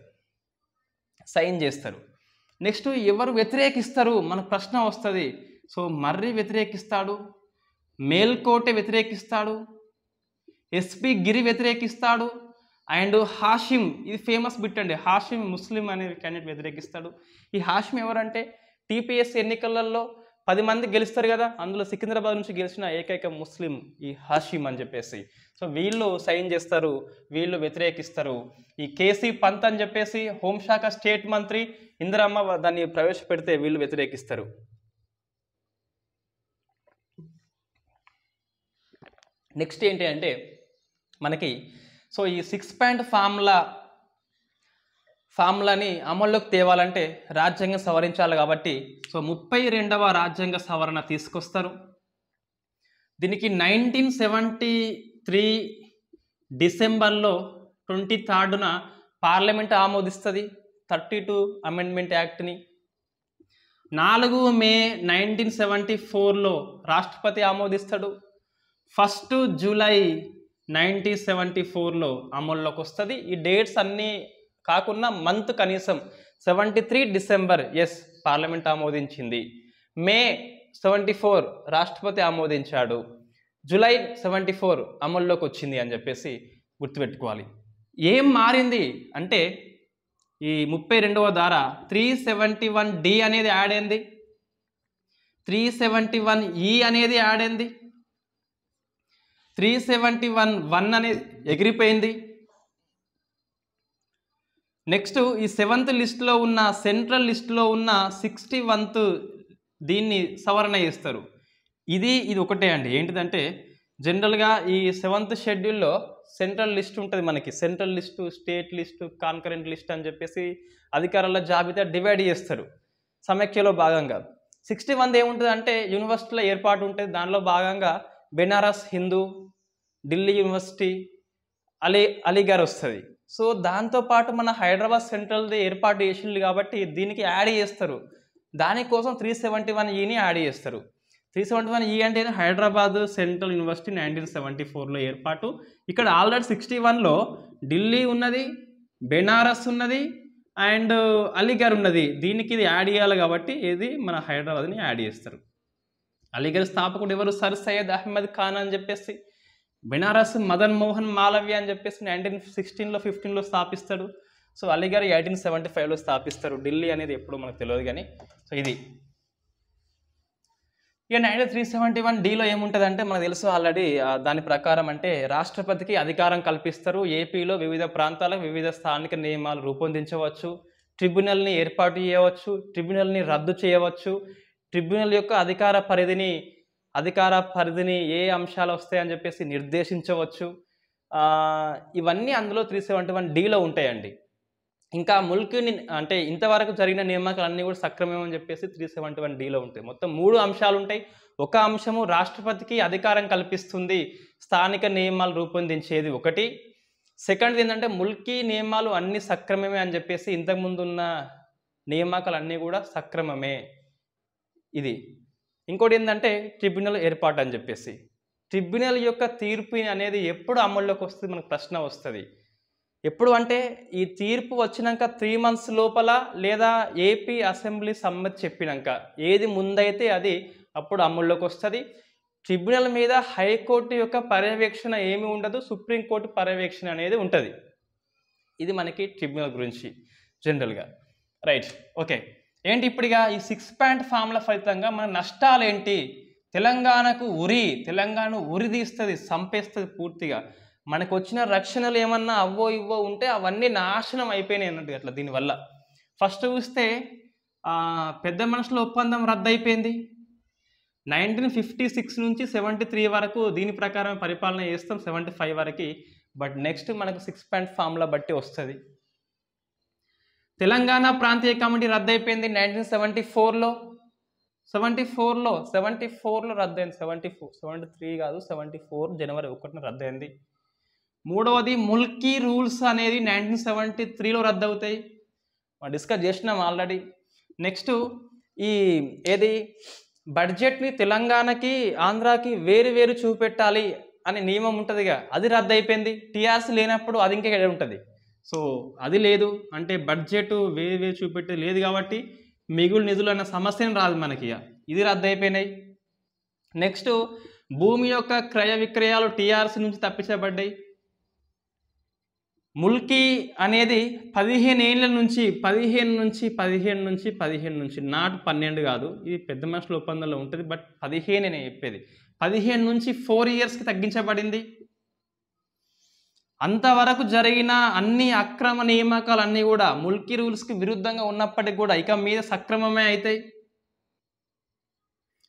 సైన్ చేస్తారు. నెక్స్ట్ ఎవరు వ్యతిరేకిస్తారు మన ప్రశ్న వస్తుంది. సో మర్రి వ్యతిరేకిస్తాడు, మేల్కోటే వ్యతిరేకిస్తాడు, ఎస్పి గిరి వ్యతిరేకిస్తాడు, అండ్ హాషిం, ఇది ఫేమస్ బిట్ అండి, హాషిం ముస్లిం అనే క్యాండిడేట్ వ్యతిరేకిస్తాడు. ఈ హాషిం ఎవరంటే టీపీఎస్ ఎన్నికలలో 10 మంది గెలుస్తారు కదా, అందులో సికింద్రాబాద్ నుంచి గెలిచిన ఏకైక ముస్లిం ఈ హాషిం అని చెప్పేసి. సో వీళ్ళు సైన్ చేస్తారు, వీళ్ళు వ్యతిరేకిస్తారు. ఈ కేసీ పంత్ అని చెప్పేసి హోంశాఖ స్టేట్ మంత్రి, ఇందిరమ్మ దాన్ని ప్రవేశపెడితే వీళ్ళు వ్యతిరేకిస్తారు. నెక్స్ట్ ఏంటి అంటే మనకి సో ఈ 6 పాయింట్ ఫార్ములాని అమల్లోకి తేవాలంటే రాజ్యాంగం సవరించాలి కాబట్టి సో 32వ రాజ్యాంగ సవరణ తీసుకొస్తారు. దీనికి 1973 డిసెంబర్లో 23న పార్లమెంట్ ఆమోదిస్తుంది 32 అమెండ్మెంట్ యాక్ట్ని. 4 మే 1974లో రాష్ట్రపతి ఆమోదిస్తాడు. 1 జూలై 1974లో అమల్లోకి వస్తుంది. ఈ డేట్స్ అన్నీ కాకుండా మంత్ కనీసం 73 డిసెంబర్ ఎస్ పార్లమెంట్ ఆమోదించింది, మే 74 రాష్ట్రపతి ఆమోదించాడు, జూలై 74 అమల్లోకి వచ్చింది అని చెప్పేసి గుర్తుపెట్టుకోవాలి. ఏం మారింది అంటే ఈ 32వ ధార 371D అనేది యాడ్ అయింది, 371E అనేది యాడ్ అయింది, 371(1) అనేది ఎగిరిపోయింది. నెక్స్ట్ ఈ 7th లిస్టులో ఉన్న సెంట్రల్ లిస్టులో ఉన్న 61th దీన్ని సవరణ చేస్తారు. ఇది ఒకటే అండి. ఏంటిదంటే జనరల్గా ఈ 7th షెడ్యూల్లో సెంట్రల్ లిస్ట్ ఉంటుంది మనకి, central list, state list, concurrent list అని చెప్పేసి అధికారుల జాబితా డివైడ్ చేస్తారు సమైక్యలో భాగంగా. 61 ఏముంటుంది అంటే యూనివర్సిటీల ఏర్పాటు ఉంటుంది, దానిలో భాగంగా బెనారస్ హిందూ, ఢిల్లీ యూనివర్సిటీ, అలీగర్ వస్తుంది. సో దాంతోపాటు మన హైదరాబాద్ సెంట్రల్ది ఏర్పాటు చేసింది కాబట్టి దీనికి యాడ్ చేస్తారు. దానికోసం 371E యాడ్ చేస్తారు. 371E అంటే హైదరాబాద్ సెంట్రల్ యూనివర్సిటీ 1974లో ఏర్పాటు. ఇక్కడ ఆల్రెడీ 61లో ఢిల్లీ ఉన్నది, బెనారస్ ఉన్నది అండ్ అలీగర్ ఉన్నది. దీనికి ఇది యాడ్ చేయాలి కాబట్టి ఇది మన హైదరాబాద్ని యాడ్ చేస్తారు. అలీగర్ స్థాపకుడు ఎవరు? సర్ సయ్యద్ అహ్మద్ ఖాన్ అని చెప్పేసి. బెనారస్ మదన్ మోహన్ మాలవ్య అని చెప్పేసి 1916లో 15లో స్థాపిస్తాడు. సో అలీగర్ 1875లో స్థాపిస్తారు. ఢిల్లీ అనేది ఎప్పుడు మనకు తెలియదు కానీ. సో ఇది ఇక 371Dలో ఏముంటుందంటే మనకు తెలుసు ఆల్రెడీ. దాని ప్రకారం అంటే రాష్ట్రపతికి అధికారం కల్పిస్తారు. ఏపీలో వివిధ ప్రాంతాలకు వివిధ స్థానిక నియమాలు రూపొందించవచ్చు, ట్రిబ్యునల్ని ఏర్పాటు చేయవచ్చు, ట్రిబ్యునల్ని రద్దు చేయవచ్చు, ట్రిబ్యునల్ యొక్క అధికార పరిధిని ఏ అంశాలు వస్తాయని చెప్పేసి నిర్దేశించవచ్చు. ఇవన్నీ అందులో 371Dలో ఉంటాయండి. ఇంకా ముల్క్ని అంటే ఇంతవరకు జరిగిన నియామకాలన్నీ కూడా సక్రమం అని చెప్పేసి 371Dలో ఉంటాయి. మొత్తం 3 అంశాలు ఉంటాయి. ఒక అంశము రాష్ట్రపతికి అధికారం కల్పిస్తుంది స్థానిక నియమాలు రూపొందించేది ఒకటి. సెకండ్ ఏంటంటే ముల్కీ నియమాలు అన్ని సక్రమమే అని చెప్పేసి ఇంతకుముందు ఉన్న నియామకాలన్నీ కూడా సక్రమమే ఇది. ఇంకోటి ఏంటంటే ట్రిబ్యునల్ ఏర్పాటు అని చెప్పేసి. ట్రిబ్యునల్ యొక్క తీర్పు అనేది ఎప్పుడు అమల్లోకి వస్తుంది మనకు ప్రశ్న వస్తుంది. ఎప్పుడు అంటే ఈ తీర్పు వచ్చినాక 3 months లోపల లేదా ఏపీ అసెంబ్లీ సమ్మతి చెప్పినాక ఏది ముందైతే అది అప్పుడు అమల్లోకి వస్తుంది. ట్రిబ్యునల్ మీద హైకోర్టు యొక్క పర్యవేక్షణ ఏమి ఉండదు, సుప్రీంకోర్టు పర్యవేక్షణ అనేది ఉంటుంది. ఇది మనకి ట్రిబ్యునల్ గురించి జనరల్గా. Right, okay. ఏంటి ఇప్పుడుగా ఈ 6 పాయింట్ ఫార్ములా ఫలితంగా మన నష్టాలు ఏంటి? తెలంగాణకు తెలంగాణ ఉరి తీస్తుంది, చంపేస్తుంది పూర్తిగా. మనకు వచ్చిన రక్షణలు ఏమన్నా అవ్వో ఇవ్వో ఉంటే అవన్నీ నాశనం అయిపోయినాయి అన్నట్టు అట్లా దీనివల్ల. ఫస్ట్ చూస్తే పెద్ద మనుషుల ఒప్పందం రద్దు అయిపోయింది. 1956 నుంచి 73 వరకు దీని ప్రకారం పరిపాలన చేస్తాం, 75 వరకు. బట్ నెక్స్ట్ మనకు 6 పాయింట్ ఫార్ములా బట్టి వస్తుంది. తెలంగాణ ప్రాంతీయ కమిటీ రద్దు అయిపోయింది 1974లో. 74లో రద్దయింది. 73 కాదు, 74 జనవరి 1న రద్దయింది. మూడవది ముల్కీ రూల్స్ అనేది 1973లో రద్దు అవుతాయి, డిస్కస్ చేసినాం ఆల్రెడీ. నెక్స్ట్ ఈ ఏది బడ్జెట్ని తెలంగాణకి ఆంధ్రాకి వేరు చూపెట్టాలి అనే నియమం ఉంటుందిగా, అది రద్దు అయిపోయింది. టీఆర్సీ లేనప్పుడు అది ఇంకా ఉంటుంది. సో అది లేదు అంటే బడ్జెట్ వేరు చూపెట్టేది లేదు కాబట్టి మిగులు నిధులు అన్న సమస్యను రాదు మనకి, ఇది రద్దు అయిపోయినాయి. నెక్స్ట్ భూమి యొక్క క్రయ విక్రయాలు టీఆర్సీ నుంచి తప్పించబడ్డాయి. ముల్కీ అనేది 15 ఏళ్ళ నుంచి 15 నాట్ 12 కాదు, ఇది పెద్ద మనుషుల ఒప్పందంలో ఉంటుంది. బట్ 15 నేను చెప్పేది 15 నుంచి 4 yearsకి తగ్గించబడింది. అంతవరకు జరిగిన అన్ని అక్రమ నియామకాలు అన్నీ కూడా ముల్కీ రూల్స్కి విరుద్ధంగా ఉన్నప్పటికీ కూడా ఇక మీద సక్రమమే అవుతాయి.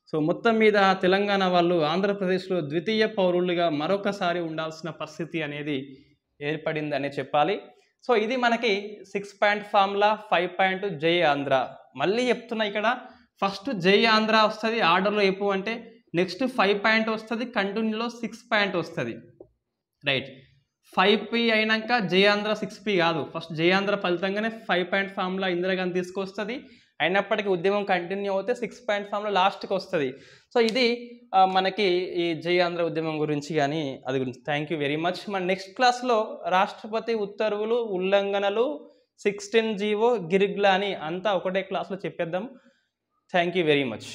సో మొత్తం మీద తెలంగాణ వాళ్ళు ఆంధ్రప్రదేశ్లో ద్వితీయ పౌరులుగా మరొకసారి ఉండాల్సిన పరిస్థితి అనేది ఏర్పడింది అనే చెప్పాలి. సో ఇది మనకి 6 పాయింట్ ఫార్ములా, 5 పాయింట్ జై ఆంధ్ర. మళ్ళీ చెప్తున్నా ఇక్కడ ఫస్ట్ జై ఆంధ్ర వస్తుంది ఆర్డర్లో చెప్పు అంటే, నెక్స్ట్ 5 పాయింట్ వస్తుంది, కంటిన్యూలో 6 పాయింట్ వస్తుంది. రైట్, 5P అయినాక జై ఆంధ్ర 6P కాదు, ఫస్ట్ జై ఆంధ్ర ఫలితంగానే 5 పాయింట్ ఫార్ములా ఇందిరాగాంధీ తీసుకొస్తుంది. అయినప్పటికీ ఉద్యమం కంటిన్యూ అవుతే 6 పాయింట్ ఫార్ములా లాస్ట్కి వస్తుంది. సో ఇది మనకి ఈ జై ఆంధ్ర ఉద్యమం గురించి కానీ అది గురించి. Thank you very much. మన నెక్స్ట్ క్లాస్లో రాష్ట్రపతి ఉత్తర్వులు, ఉల్లంఘనలు, 16 జీవో, గిరిగ్లా అని అంతా ఒకటే క్లాస్లో చెప్పేద్దాం. Thank you very much.